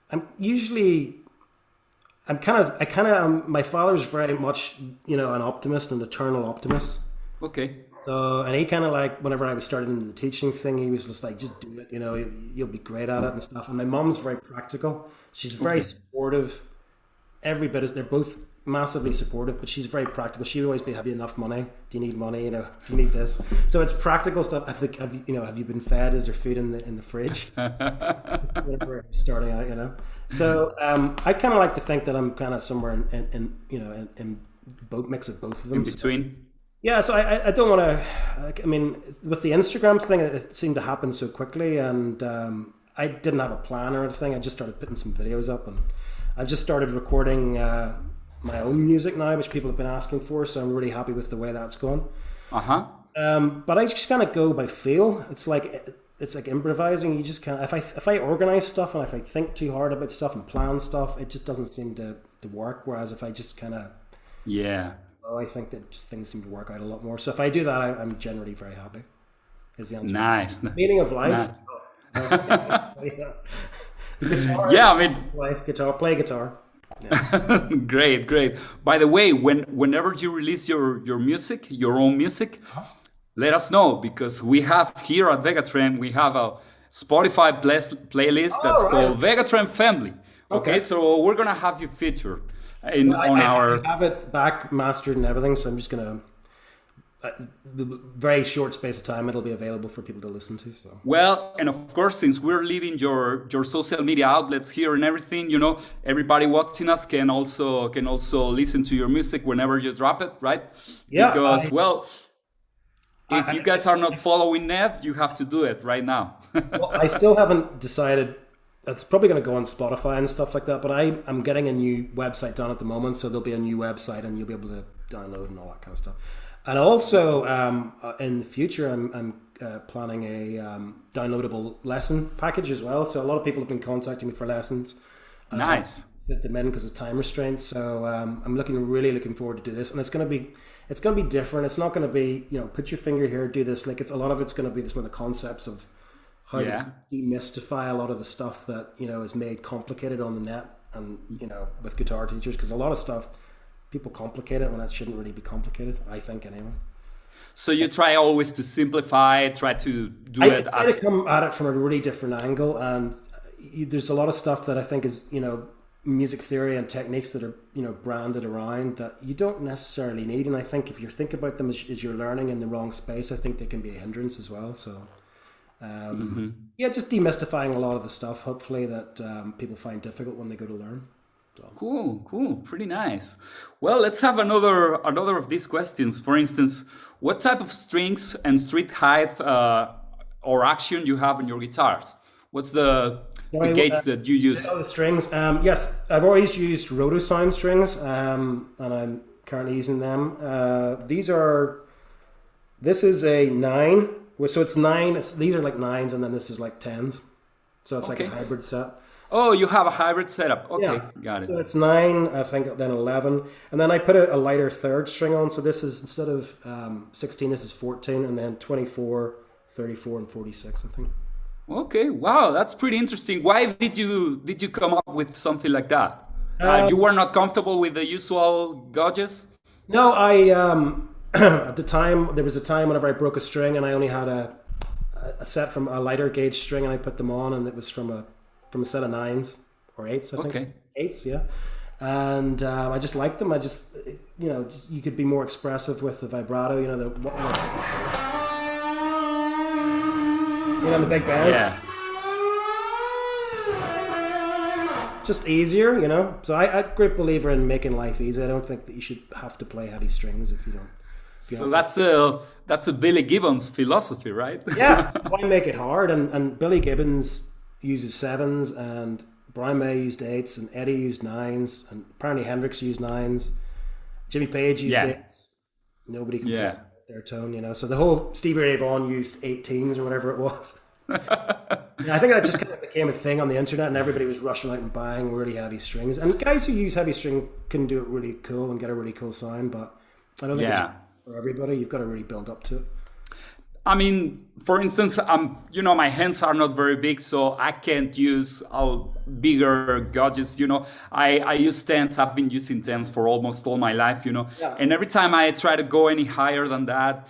I'm usually I kind of, my father's very much, an optimist, an eternal optimist. Okay. So, and he kind of like, whenever I was starting into the teaching thing, he was just like, just do it, you'll be great at it and stuff. And my mom's very practical. She's very supportive. Every bit is, they're both massively supportive, but she's very practical. She would always be, have you enough money? Do you need money? Do you need this? So it's practical stuff. I think, have you been fed? Is there food in the fridge? We're starting out, So I kind of like to think that I'm kind of somewhere in both, mix of both of them. In between. Yeah, so I don't want to. I mean, with the Instagram thing, it seemed to happen so quickly, and I didn't have a plan or anything. I just started putting some videos up, and I've just started recording my own music now, which people have been asking for. So I'm really happy with the way that's going. But I just kind of go by feel. It's like improvising. You just kind of, if I organize stuff and if I think too hard about stuff and plan stuff, it just doesn't seem to work. Whereas if I just kind of I think that just things seem to work out a lot more. So if I do that, I'm generally very happy. Is the answer? Nice. Meaning of life. The guitar. Yeah, I mean, life guitar. Play guitar. Yeah. Great. By the way, whenever you release your music, your own music, let us know, because we have here at VegaTrem, we have a Spotify playlist that's called VegaTrem Family. Okay, so we're gonna have you featured I have it back mastered and everything, so I'm just gonna very short space of time it'll be available for people to listen to. So well, and of course, since we're leaving your social media outlets here and everything, everybody watching us can also listen to your music whenever you drop it, right? Yeah. Because if you guys are not following Nev, you have to do it right now. Well, I still haven't decided. It's probably going to go on Spotify and stuff like that, but I'm getting a new website done at the moment, so there'll be a new website and you'll be able to download and all that kind of stuff. And also, in the future, I'm planning a downloadable lesson package as well. So a lot of people have been contacting me for lessons. Nice. Fit them in because of time restraints. So I'm really looking forward to do this, and it's going to be different. It's not going to be put your finger here, do this. Like a lot of it's going to be some of the concepts of how to demystify a lot of the stuff that is made complicated on the net and with guitar teachers, because a lot of stuff people complicate it when it shouldn't really be complicated, I think, anyway. So you try always to simplify, try to do it I come at it from a really different angle, and there's a lot of stuff that I think is music theory and techniques that are branded around that you don't necessarily need, and I think if you think about them as you're learning in the wrong space, I think they can be a hindrance as well. So just demystifying a lot of the stuff, hopefully, that people find difficult when they go to learn. So. Cool, pretty nice. Well, let's have another of these questions. For instance, what type of strings and string height or action you have in your guitars? What's the gauge that you use? The strings. Yes, I've always used roto-sound strings, and I'm currently using them. This is a 9. So it's 9. These are like 9s, and then this is like 10s. So it's like a hybrid set. Oh, you have a hybrid setup. Okay, yeah. Got it. So it's 9, I think, then 11. And then I put a lighter third string on. So this is, instead of 16, this is 14, and then 24, 34, and 46, I think. Okay, wow, that's pretty interesting. Why did you come up with something like that? You were not comfortable with the usual gauges? No, I at the time, there was a time whenever I broke a string and I only had a set from a lighter gauge string, and I put them on, and it was from a set of 9s or 8s, I think. Okay. 8s, yeah. And I just liked them. I just, you could be more expressive with the vibrato, the big bands. Yeah. Just easier, So I'm a great believer in making life easy. I don't think that you should have to play heavy strings if you don't. So that's a Billy Gibbons philosophy, right? Yeah. Why make it hard? And Billy Gibbons uses 7s, and Brian May used 8s, and Eddie used 9s, and apparently Hendrix used 9s. Jimmy Page used 8s. Nobody can play their tone, So the whole Stevie Ray Vaughan used 18s or whatever it was. I think that just kind of became a thing on the internet, and everybody was rushing out and buying really heavy strings. And guys who use heavy string can do it really cool and get a really cool sound, but I don't think it's for everybody. You've got to really build up to it. I mean, for instance, my hands are not very big, so I can't use bigger gadgets. I use tens. I've been using tens for almost all my life. Yeah. And every time I try to go any higher than that,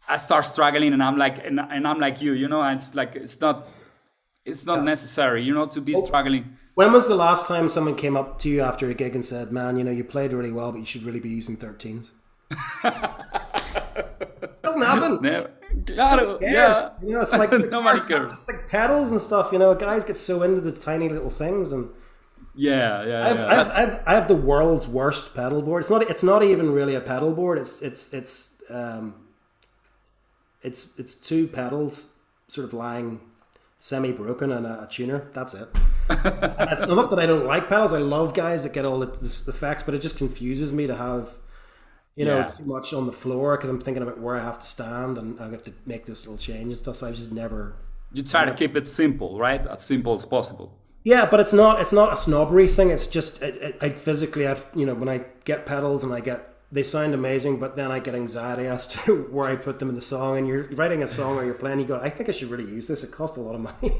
I start struggling, and I'm like, and I'm like you. It's like it's not necessary, to be struggling. When was the last time someone came up to you after a gig and said, "Man, you played really well, but you should really be using 13s"? Doesn't happen. Never. Claro, yeah. It's like nobody cares. It's like pedals and stuff. Guys get so into the tiny little things, and yeah. I have the world's worst pedal board. It's not even really a pedal board. It's two pedals sort of lying semi-broken and a tuner. That's it. And it's not that I don't like pedals. I love guys that get all the effects, but it just confuses me to have too much on the floor, because I'm thinking about where I have to stand and I have to make this little change and stuff. So I just never. You try to keep it simple, right? As simple as possible. Yeah, but it's not a snobbery thing. It's just I physically when I get pedals and they sound amazing, but then I get anxiety as to where I put them in the song. And you're writing a song or you're playing, you go, I think I should really use this. It costs a lot of money.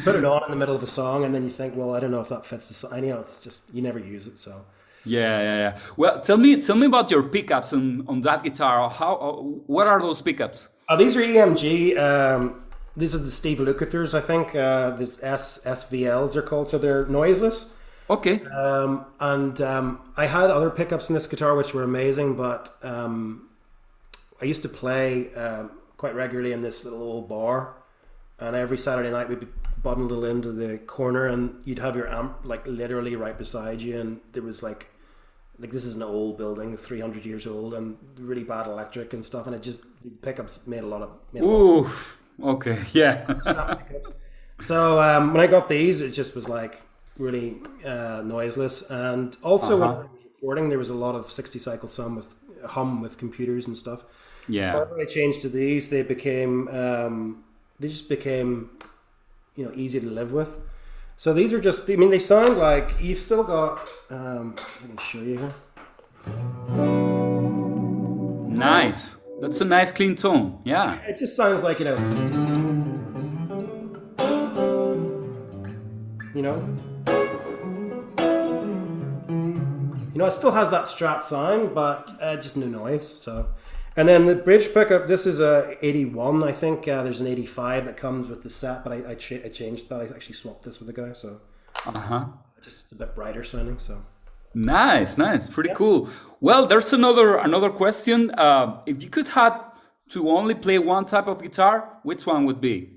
Put it on in the middle of a song, and then you think, well, I don't know if that fits the song. It's just you never use it, so. Yeah. Well, tell me about your pickups on that guitar. What are those pickups? These are EMG. These are the Steve Lukather's, I think. There's SVLs they're called, so they're noiseless. Okay. I had other pickups in this guitar which were amazing, but I used to play quite regularly in this little old bar, and every Saturday night we'd be bundled into the corner, and you'd have your amp like literally right beside you, and there was like this is an old building, 300 years old, and really bad electric and stuff, and the pickups made a lot of. Ooh, okay, yeah. So when I got these, it just was like really noiseless, and also when I was recording, there was a lot of 60 cycle hum with computers and stuff. Yeah. So after I changed to these, they just became easy to live with. So these are just, they sound like, you've still got, I can show you here. Nice. That's a nice clean tone. Yeah. It just sounds like, it still has that Strat sound, but just no noise. So, and then the bridge pickup, this is a 81, I think. There's an 85 that comes with the set, but I changed that. I actually swapped this with the guy, so it's a bit brighter sounding. So nice, pretty cool. Well, there's another question. If you could have to only play one type of guitar, which one would be?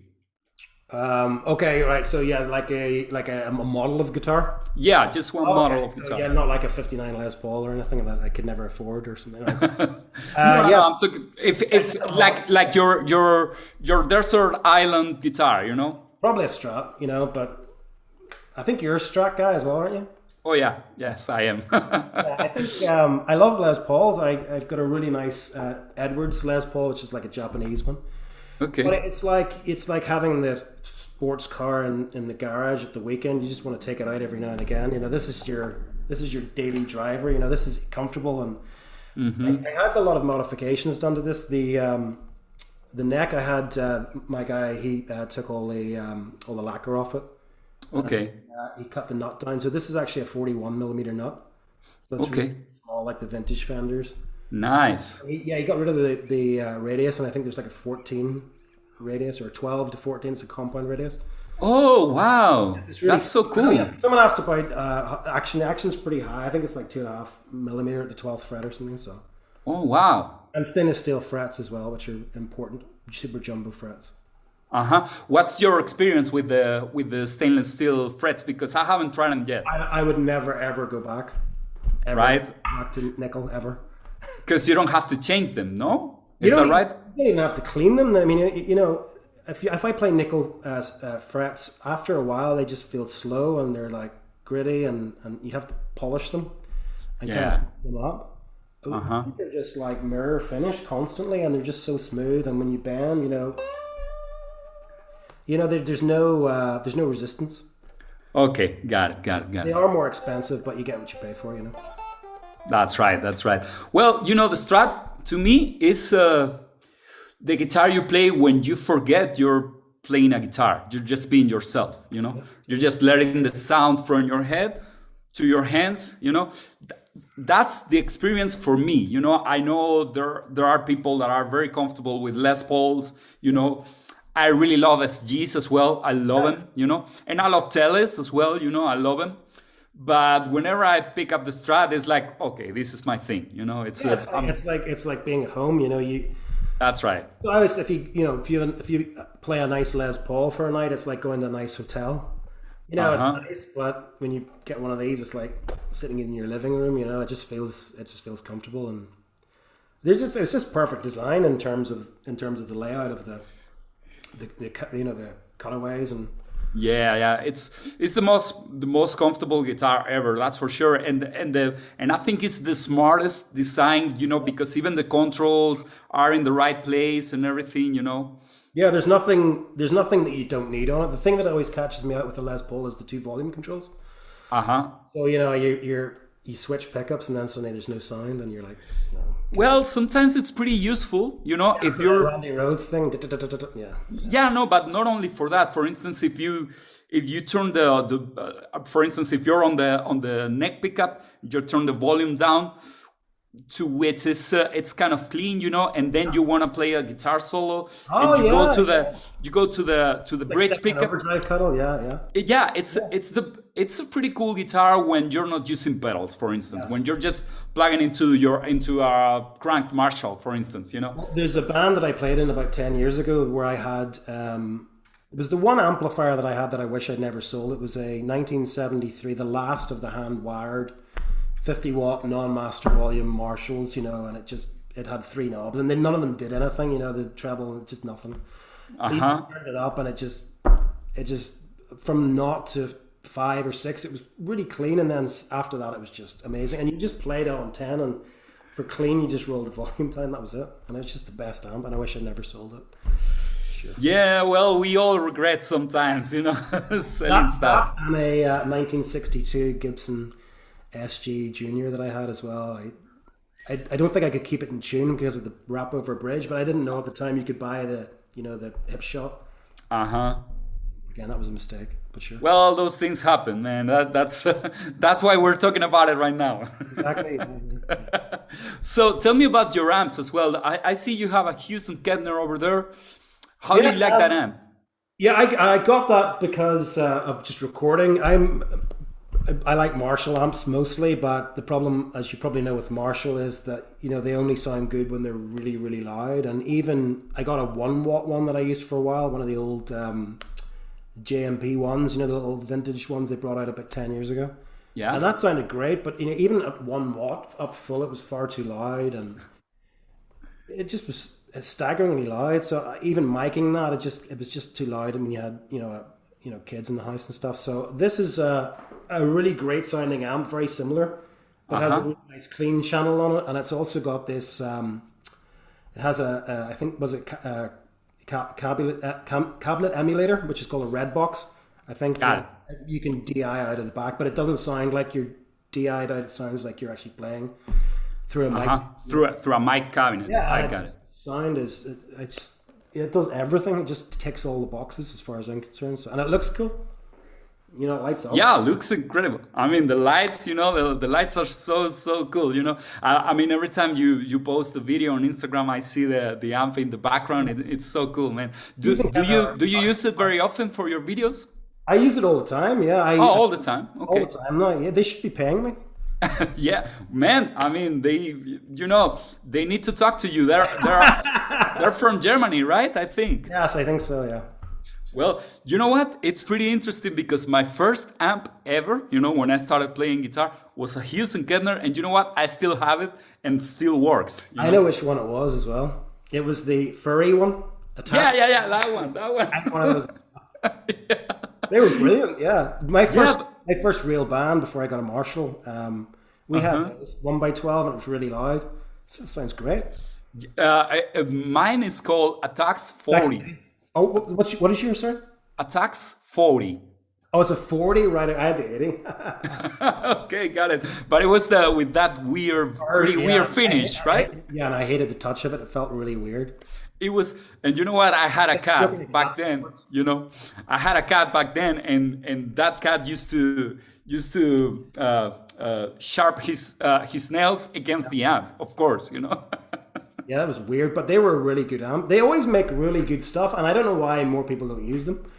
Okay, right. So yeah, like a model of guitar. Yeah, just one model of guitar. So, yeah, not like a ¡59 Les Paul or anything that I could never afford or something like that. No, I'm talking if like your desert island guitar, Probably a Strat, but I think you're a Strat guy as well, aren't you? Oh yeah, yes, I am. Yeah, I think I love Les Pauls. I've got a really nice Edwards Les Paul, which is like a Japanese one. Okay. But it's like having the sports car in the garage at the weekend. You just want to take it out every now and again. This is your daily driver. This is comfortable, and I had a lot of modifications done to this. The neck, I had my guy. He took all the lacquer off it. Okay. He cut the nut down. So this is actually a 41 millimeter nut. So it's really small, like the vintage Fenders. Nice. He got rid of the radius, and I think there's like a 14 radius or 12 to 14. It's a compound radius. Oh wow, that's so cool. Yes. Someone asked about action. The action's pretty high. I think it's like 2.5 millimeter at the 12th fret or something. So. Oh wow. And stainless steel frets as well, which are important. Super jumbo frets. What's your experience with the stainless steel frets? Because I haven't tried them yet. I would never ever go back. Ever. Right. Back to nickel ever. Because you don't have to change them, no? Is that right? You don't even have to clean them. I mean, if I play nickel frets, after a while they just feel slow and they're like gritty, and you have to polish them and kind of them up. They're just like mirror finish constantly, and they're just so smooth. And when you bend, there's no resistance. Okay, got it. They are more expensive, but you get what you pay for. That's right. Well, the Strat to me is the guitar you play when you forget you're playing a guitar. You're just being yourself, you know. You're just letting the sound from your head to your hands, you know. That's the experience for me, you know. I know there are people that are very comfortable with Les Pauls, you know. I really love SGs as well. I love them, you know, and I love Teles as well, you know. I love them. But whenever I pick up the Strat, it's like, okay, this is my thing, you know. It's like being at home, you know. That's right. So I was, if you play a nice Les Paul for a night, it's like going to a nice hotel. You know, it's nice, but when you get one of these, it's like sitting in your living room. You know, it just feels comfortable, and it's just perfect design in terms of the layout of the cutaways and. Yeah, it's the most comfortable guitar ever, that's for sure. And I think it's the smartest design, you know, because even the controls are in the right place and everything, you know. Yeah, there's nothing that you don't need on it. The thing that always catches me out with the Les Paul is the 2 volume controls. So you know you switch pickups and then suddenly there's no sound and you're like, you know, well, sometimes it's pretty useful, you know, if you're Randy Rhoads thing. Yeah, no, but not only for that. For instance, if you turn for instance, if you're on the neck pickup, you turn the volume down to which is it's kind of clean, you know, and then you want to play a guitar solo, and you go to the like bridge pickup, overdrive pedal, it's a pretty cool guitar when you're not using pedals, for instance, when you're just plugging into a cranked Marshall, for instance, you know. There's a band that I played in about 10 years ago where I had it was the one amplifier that I had that I wish I'd never sold. It was a 1973, the last of the hand wired 50-watt non-master volume Marshalls, you know, and it had 3 knobs, and then none of them did anything, you know, the treble, just nothing. He turned it up, and it just from 0 to 5 or 6, it was really clean, and then after that, it was just amazing. And you just played it on 10, and for clean, you just rolled the volume down. That was it, and it was just the best amp, and I wish I'd never sold it. Sure. Yeah, well, we all regret sometimes, you know, selling stuff. And a 1962 Gibson Sg Junior that I had as well. I don't think I could keep it in tune because of the wrap over bridge, but I didn't know at the time you could buy the hip shot. Again, that was a mistake, but sure. Well, those things happen, man. That's why we're talking about it right now. Exactly. So tell me about your amps as well. I see you have a Houston Kettner over there. How do you like that amp? Yeah, I got that because of just recording. I like Marshall amps mostly, but the problem, as you probably know with Marshall, is that, you know, they only sound good when they're really, really loud. And even I got a 1-watt one that I used for a while, one of the old JMP ones, you know, the little vintage ones they brought out about 10 years ago. Yeah. And that sounded great, but, you know, even at 1 watt up full, it was far too loud, and it just was staggeringly loud. So even miking that, it was just too loud. I mean, you had, you know, kids in the house and stuff. So this is a really great sounding amp, very similar, but has a really nice clean channel on it, and it's also got this. It has I think was it cabinet emulator, which is called a red box. I think you can DI out of the back, but it doesn't sound like you're DI'd out. It sounds like you're actually playing through a mic. Through a mic cabinet. Yeah, I got it. Sound is it does everything. It just ticks all the boxes as far as I'm concerned. So, and it looks cool. You know, it lights up. Yeah, it looks incredible. I mean, the lights, you know, the lights are so cool, you know. I mean, every time you post a video on Instagram, I see the amp in the background. It's so cool, man. Do you use it very often for your videos? I use it all the time, yeah. All the time? Okay. All the time, no, yeah, they should be paying me. Yeah, man. I mean, they need to talk to you. They're from Germany, right? I think. Yes, I think so. Yeah. Well, you know what? It's pretty interesting because my first amp ever, you know, when I started playing guitar, was a Houston Kettner, and you know what? I still have it and still works. I know which one it was as well. It was the furry one. Attached. Yeah, that one. One of those. Yeah. They were brilliant. Yeah, my first real band before I got a Marshall. We had this 1x12, and it was really loud. So it sounds great. Mine is called Attacks 40. Oh, what is yours, sir? Attacks 40. Oh, it's a 40, right? I had the 80. Okay, got it. But it was with that weird finish, right? Yeah, and I hated the touch of it. It felt really weird. It was, and you know what? I had a cat back then. I had a cat back then, and that cat used to sharp his nails against the amp, of course. Yeah, that was weird, but they were a really good amp. They always make really good stuff, and I don't know why more people don't use them.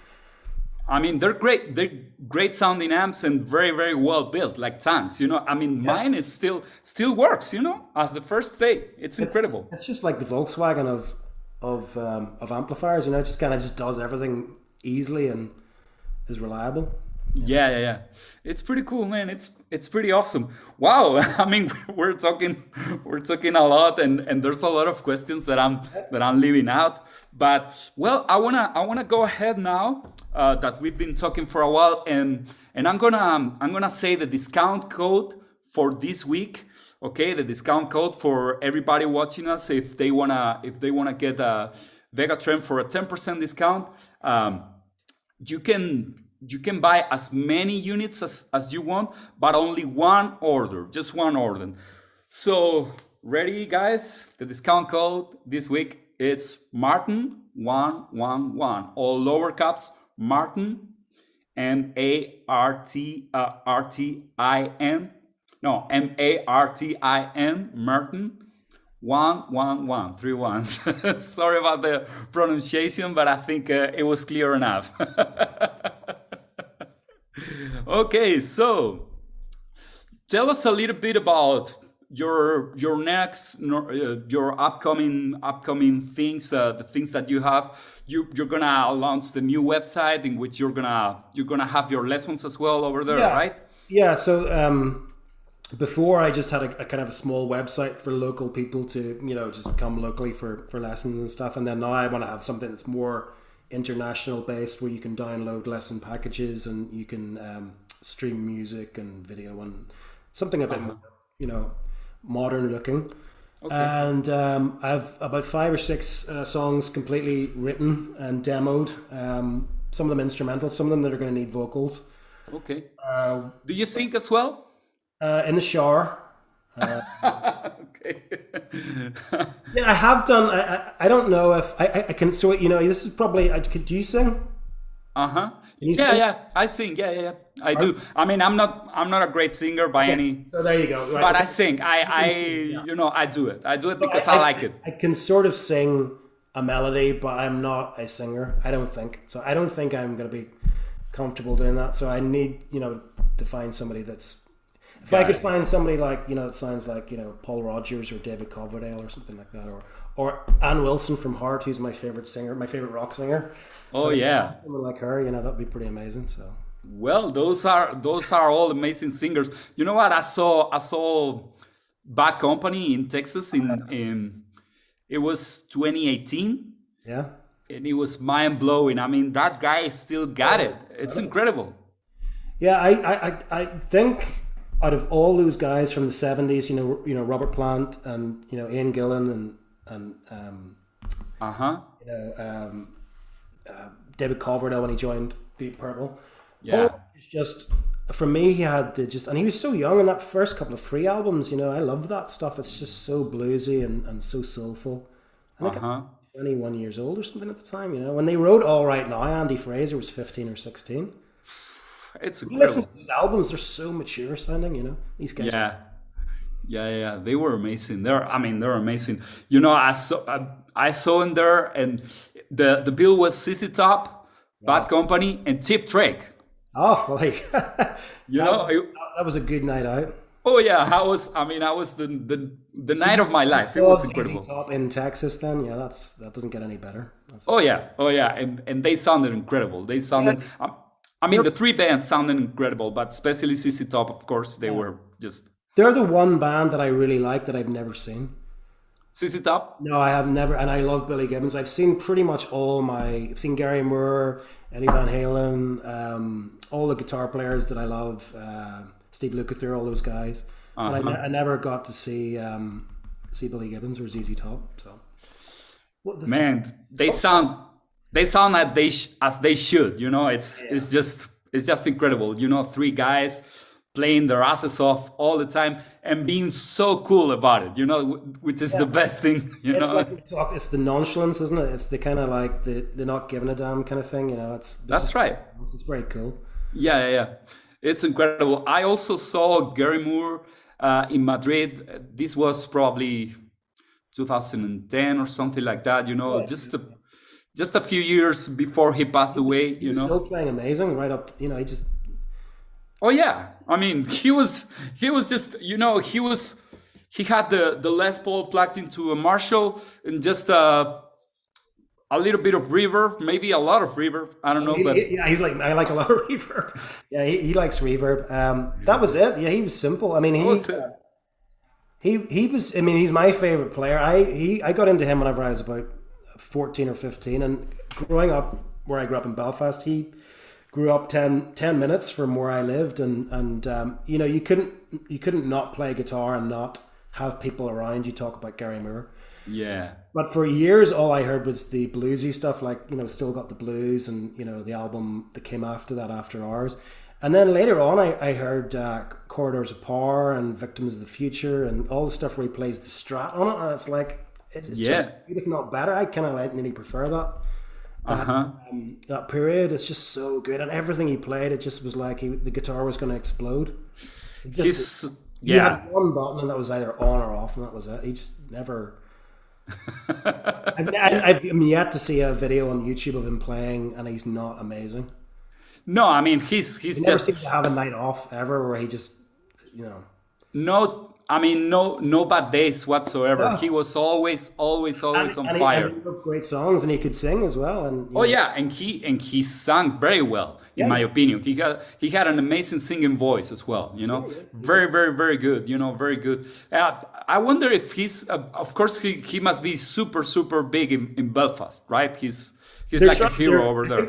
I mean, they're great. They're great sounding amps and very, very well built, like tanks. I mean, mine is still works. As the first day, it's incredible. It's just like the Volkswagen of amplifiers. It just does everything easily and is reliable. Yeah. It's pretty cool, man. It's pretty awesome. Wow. I mean, we're talking a lot, and there's a lot of questions that I'm leaving out. But well, I wanna go ahead now that we've been talking for a while, and I'm gonna say the discount code for this week. Okay, the discount code for everybody watching us, if they wanna get a VegaTrem for a 10% discount, you can buy as many units as you want, but only one order, just one order. So ready, guys? The discount code this week, it's Martin 111, all lower caps, Martin, MARTIN. No, MARTIN, Martin 111, 3 ones. Sorry about the pronunciation, but I think it was clear enough. Okay, so tell us a little bit about your next, your upcoming things, the things that you have. You're gonna launch the new website in which you're gonna have your lessons as well over there, right? Yeah. So before I just had a kind of a small website for local people to just come locally for lessons and stuff, and then now I want to have something that's more international based, where you can download lesson packages and you can stream music and video and something a bit more, modern looking. Okay. And I've about 5 or 6 songs completely written and demoed. Some of them instrumental, some of them that are going to need vocals. Okay. Do you sing as well? In the shower. Okay. Yeah, I have done. I don't know if I can. So this is probably. Do you sing? Yeah. I sing. Yeah. I do. I mean, I'm not a great singer by any. So there you go. Right. But I sing. I do it. I do it because I like it. I can sort of sing a melody, but I'm not a singer. I don't think so. I don't think I'm going to be comfortable doing that. So I need to find somebody that's. If I could find somebody like, it sounds like, Paul Rodgers or David Coverdale or something like that, or Ann Wilson from Heart, who's my favorite singer, my favorite rock singer. Oh, yeah. Someone like her, that'd be pretty amazing. So. Well, those are all amazing singers. You know what? I saw Bad Company in Texas in it was 2018. Yeah. And it was mind blowing. I mean, that guy still got it. It's incredible. Yeah, I think. Out of all those guys from the 70s, Robert Plant and Ian Gillan and David Coverdale when he joined Deep Purple. Yeah, Paul is just, for me, he had and he was so young in that first couple of Free albums. I love that stuff. It's just so bluesy and so soulful. I think I was 21 years old or something at the time. When they wrote All Right Now, Andy Fraser was 15 or 16. It's incredible. Listen to these albums; they're so mature sounding. These guys. Yeah. They were amazing. They're amazing. I saw in there, and the bill was CC Top, Bad Company, and Cheap Trick. Oh, well, that was a good night out. Oh yeah, I was the night of my life. It was incredible. CC Top in Texas, then that doesn't get any better. Oh yeah, and they sounded incredible. They sounded. Yeah. The 3 bands sounded incredible, but especially CC Top, of course, they were just... They're the one band that I really like that I've never seen. CC Top? No, I have never, and I love Billy Gibbons. I've seen pretty much I've seen Gary Moore, Eddie Van Halen, all the guitar players that I love, Steve Lukather, all those guys. But I never got to see Billy Gibbons or ZZ Top. So, they sound as they should. It's just incredible. 3 guys playing their asses off all the time and being so cool about it, which is the best thing, It's like we talked. It's the nonchalance, isn't it? It's the kind of like the not giving a damn kind of thing. That's right. It's very cool. Yeah. It's incredible. I also saw Gary Moore in Madrid. This was probably 2010 or something like that. Just a few years before he passed away. He was still playing amazing, right up. He just. Oh yeah, I mean he was just he had the Les Paul plugged into a Marshall and just a little bit of reverb, maybe a lot of reverb. I don't know, but he's like, I like a lot of reverb. Yeah, he likes reverb. That was it. Yeah, he was simple. I mean, he was. I mean, he's my favorite player. I got into him whenever I was about 14 or 15, and growing up where I grew up in Belfast, he grew up 10 minutes from where I lived, and you couldn't not play guitar and not have people around you talk about Gary Moore. Yeah. But for years, all I heard was the bluesy stuff, like Still Got the Blues, and the album that came after that, After Hours. And then later on, I heard Corridors of Power and Victims of the Future and all the stuff where he plays the Strat on it, and it's like it's just good, if not better. I kind of really prefer that. That period is just so good, and everything he played, it just was like the guitar was going to explode. He had one button and that was either on or off, and that was it. He just never. I've yet to see a video on YouTube of him playing, and he's not amazing. No, I mean he's never seemed to have a night off ever where he just no bad days whatsoever. Yeah. He was always on fire. He wrote great songs, and he could sing as well. And and he sang very well, in my opinion. He had an amazing singing voice as well. Very, very, very good. Very good. I wonder if he's. Of course, he must be super, super big in Belfast, right? He's like a hero over there.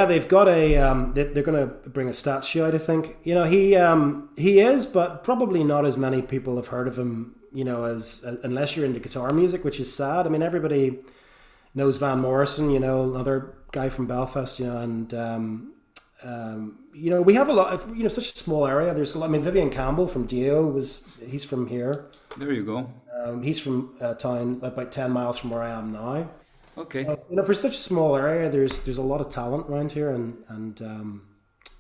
They've got a. They're going to bring a statue out, I think. He is, but probably not as many people have heard of him. As unless you're into guitar music, which is sad. I mean, everybody knows Van Morrison. Another guy from Belfast. And we have a lot of such a small area. There's a lot. I mean, Vivian Campbell from Dio he's from here. There you go. He's from a town about 10 miles from where I am now. Okay. For such a small area, there's a lot of talent around here, and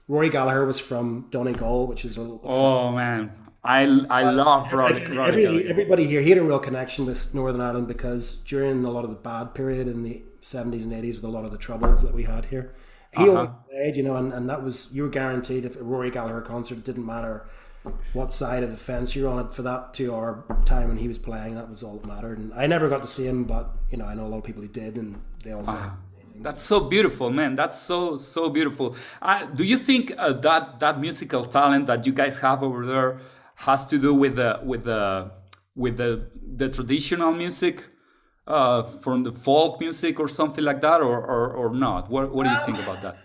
Rory Gallagher was from Donegal, which is a little. Oh man, I love Rory Gallagher. Everybody here, he had a real connection with Northern Ireland because during a lot of the bad period in the 70s and 80s, with a lot of the troubles that we had here, he always played, and that was, you were guaranteed if a Rory Gallagher concert, it didn't matter what side of the fence you're on it for that 2-hour time when he was playing, that was all that mattered. And I never got to see him, but I know a lot of people who did, and they all said amazing. That's so beautiful, man. That's so beautiful. Do you think that musical talent that you guys have over there has to do with the traditional music, from the folk music or something like that, or not? What do you think about that?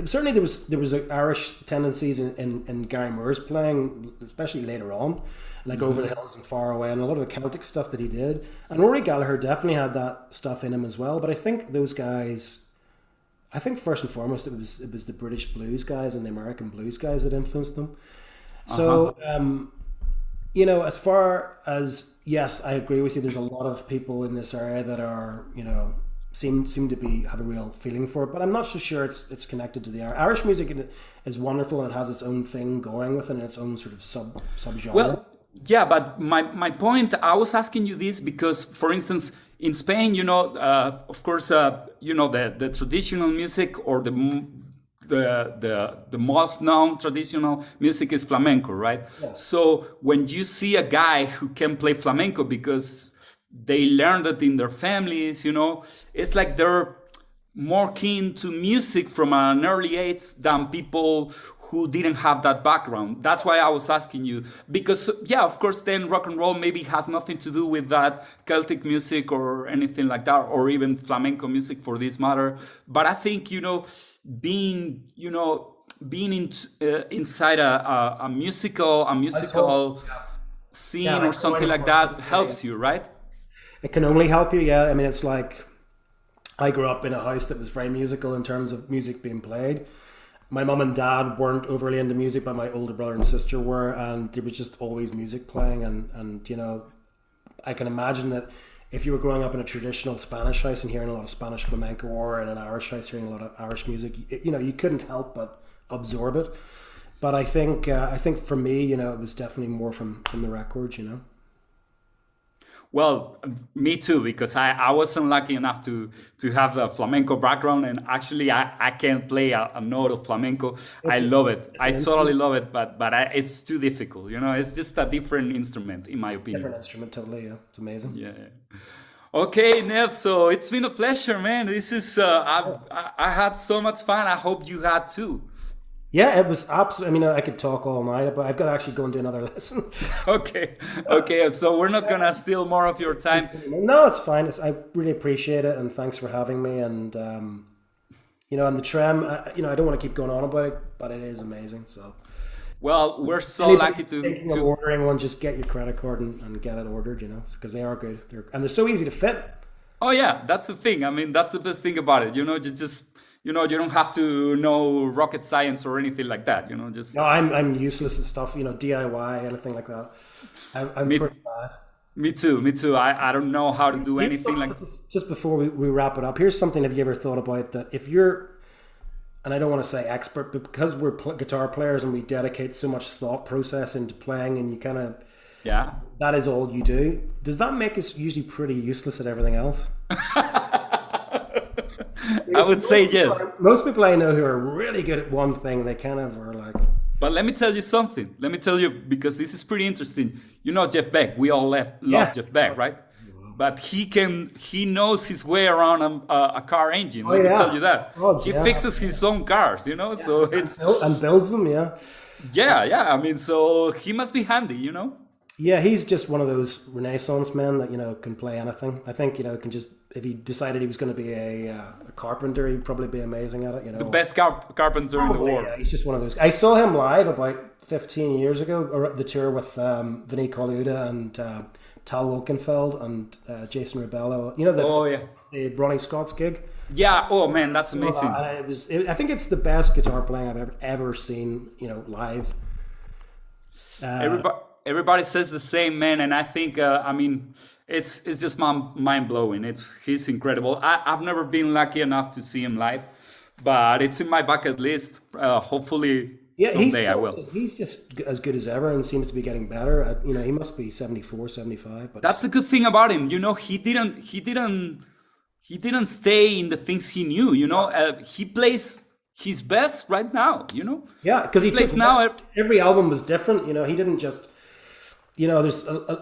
Certainly there was Irish tendencies in Gary Moore's playing, especially later on, like Over the Hills and Far Away, and a lot of the Celtic stuff that he did. And Rory Gallagher definitely had that stuff in him as well. But I think those guys, first and foremost it was the British blues guys and the American blues guys that influenced them. So as far as, yes, I agree with you. There's a lot of people in this area that are seem to have a real feeling for it, but I'm not so sure it's connected to the Irish music. Is wonderful, and it has its own thing going with it, and its own sort of subgenre. Well, yeah, but my point, I was asking you this because, for instance, in Spain, of course, the traditional music, or the most known traditional music is flamenco, right? Yeah. So when you see a guy who can play flamenco because they learned it in their families, it's like they're more keen to music from an early age than people who didn't have that background. That's why I was asking you, because of course then rock and roll maybe has nothing to do with that Celtic music or anything like that, or even flamenco music for this matter. But I think, being inside a musical scene or something like that helps you, right? It can only help you, yeah. I mean, it's like I grew up in a house that was very musical in terms of music being played, my mum and dad weren't overly into music, but my older brother and sister were, and there was just always music playing. And you know, I can imagine that if you were growing up in a traditional Spanish house and hearing a lot of Spanish flamenco, or in an Irish house hearing a lot of Irish music, you know, you couldn't help but absorb it. But I think for me, you know, it was definitely more from the records, you know. Well, me too, because I wasn't lucky enough to have a flamenco background, and actually I can't play a note of flamenco. I love it. I totally love it, but it's too difficult. You know, it's just a different instrument, in my opinion. Different instrument, totally. Yeah, it's amazing. Yeah. Okay, Nev. So it's been a pleasure, man. This is I had so much fun. I hope you had too. Yeah, it was absolutely. I mean, I could talk all night, but I've got to actually go and do another lesson. Okay. So we're not gonna steal more of your time. No, it's fine. I really appreciate it, and thanks for having me. And you know, and the trem, you know, I don't want to keep going on about it, but it is amazing. So, well, we're so lucky to thinking of ordering one. Just get your credit card and get it ordered. You know, because they are good. They're so easy to fit. Oh yeah, that's the thing. I mean, that's the best thing about it. You know, you don't have to know rocket science or anything like that. You know, just no. I'm useless at stuff. You know, DIY, anything like that. I'm pretty bad. Me too. I don't know how to do anything like. Just before we wrap it up, here's something. Have you ever thought about that? If you're, and I don't want to say expert, but because we're guitar players and we dedicate so much thought process into playing, and you kind of, yeah, that is all you do. Does that make us usually pretty useless at everything else? I would say yes. Most people I know who are really good at one thing, they kind of are like. But let me tell you something. Let me tell you, because this is pretty interesting. You know Jeff Beck. We all lost Jeff Beck, right? But he knows his way around a car engine. Let me tell you that. He fixes his own cars, you know. So it's and builds them, yeah. Yeah. I mean, so he must be handy, you know. Yeah, he's just one of those Renaissance men that, you know, can play anything. I think, you know, can just, if he decided he was going to be a carpenter, he'd probably be amazing at it, you know. The best carpenter in the world. Yeah, he's just one of those. I saw him live about 15 years ago, or the tour with Vinnie Colaiuta and Tal Wilkenfeld and Jason Ribello. You know, the Ronnie Scott's gig. Yeah, oh man, that's amazing. I think it's the best guitar playing I've ever seen, you know, live. Everybody says the same, man, and I think I mean it's just mind blowing. He's incredible. I've never been lucky enough to see him live, but it's in my bucket list. Hopefully someday I will. He's just as good as ever and seems to be getting better. You know, he must be 74, 75. But that's the good thing about him. You know, he didn't stay in the things he knew. You know, he plays his best right now. You know. Yeah, because he took now every album was different. You know, he didn't just. You know,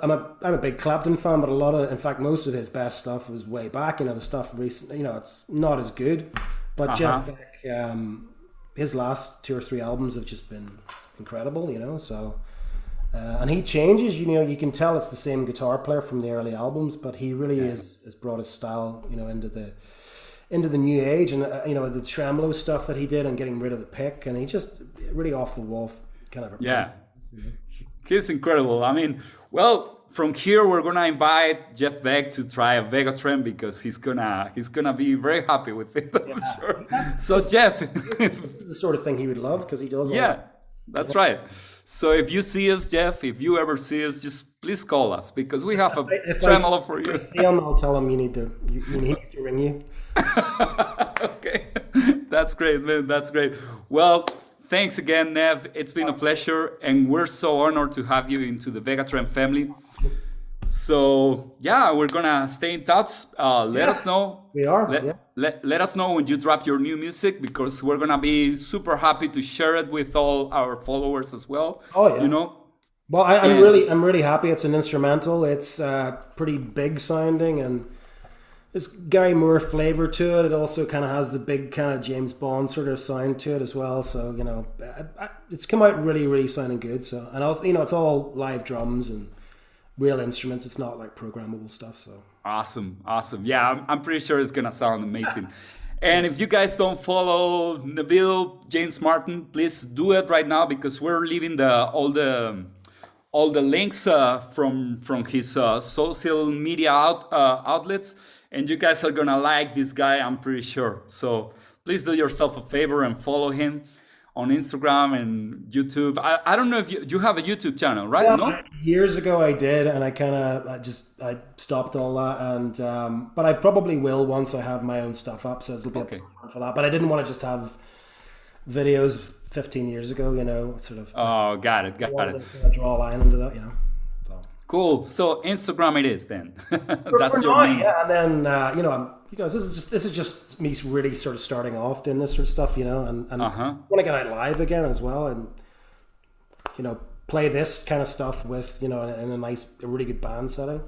I'm a big Clapton fan, but in fact, most of his best stuff was way back. You know, the stuff recent, you know, it's not as good. But Jeff Beck, his last 2 or 3 albums have just been incredible. You know, so and he changes. You know, you can tell it's the same guitar player from the early albums, but he really has brought his style, you know, into the new age, and you know, the tremolo stuff that he did and getting rid of the pick, and he just really off the wall kind of. He's incredible. I mean, well, from here we're gonna invite Jeff Beck to try a VegaTrem because he's gonna be very happy with it. I'm sure. So Jeff, this is the sort of thing he would love because he does. Yeah, that's right. So if you see us, Jeff, if you ever see us, just please call us because we have a tremolo for you. If I see him, I'll tell him he needs to ring you. Okay, that's great, man. That's great. Well. Thanks again, Nev. It's been a pleasure, and we're so honored to have you into the VegaTrem family. So, yeah, we're gonna stay in touch. Let us know. We are. Let us know when you drop your new music because we're gonna be super happy to share it with all our followers as well. Oh yeah. You know. Well, I'm really happy. It's an instrumental. It's pretty big sounding and. It's Gary Moore flavor to it. It also kind of has the big kind of James Bond sort of sound to it as well. So, you know, it's come out really, really sounding good. So, and also, you know, it's all live drums and real instruments. It's not like programmable stuff. So awesome. Yeah, I'm pretty sure it's gonna sound amazing. And if you guys don't follow Neville James Martin, please do it right now because we're leaving all the links from his social media outlets. And you guys are gonna like this guy, I'm pretty sure. So please do yourself a favor and follow him. on Instagram and YouTube. I don't know if you have a YouTube channel, right? Yeah, No? years ago I did, and I stopped all that, and but I probably will once I have my own stuff up. So it'll be a Okay. plan for that. But I didn't want to just have videos 15 years ago, sort of. Oh, got it. Wanted to draw a line into that, So. Cool. So Instagram it is then. For That's your now, main. yeah, and then this is just me really sort of starting off doing this sort of stuff, and I want to get out live again as well, and play this kind of stuff with in a really good band setting.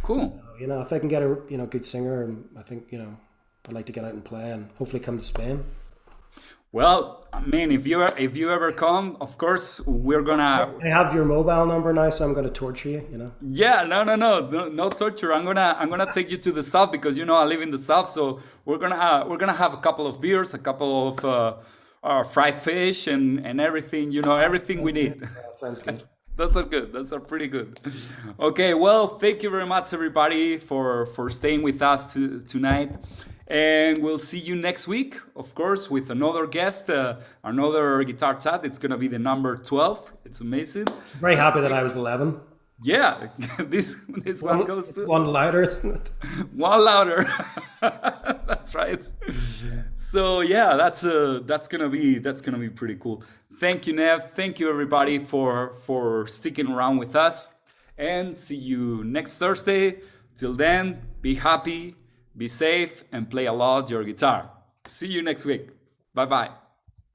Cool. So, if I can get a good singer, and I think I'd like to get out and play, and hopefully come to Spain. Well, I mean, if you ever come, of course we're gonna. I have your mobile number now, so I'm going to torture you. Yeah, no torture. I'm gonna take you to the south because I live in the south, so we're gonna have a couple of beers, a couple of fried fish, and everything. Everything we need. Yeah, that sounds good. Those are good. Those are pretty good. Okay, well, thank you very much, everybody, for staying with us tonight. And we'll see you next week, of course, with another guest, another guitar chat. It's going to be the number 12. It's amazing. Very happy that I was 11. Yeah, this one goes to... One louder, isn't it? One louder. That's right. So yeah, that's gonna be pretty cool. Thank you, Nev. Thank you, everybody, for sticking around with us. And see you next Thursday. Till then, be happy, be safe, and play a lot your guitar. See you next week. Bye bye.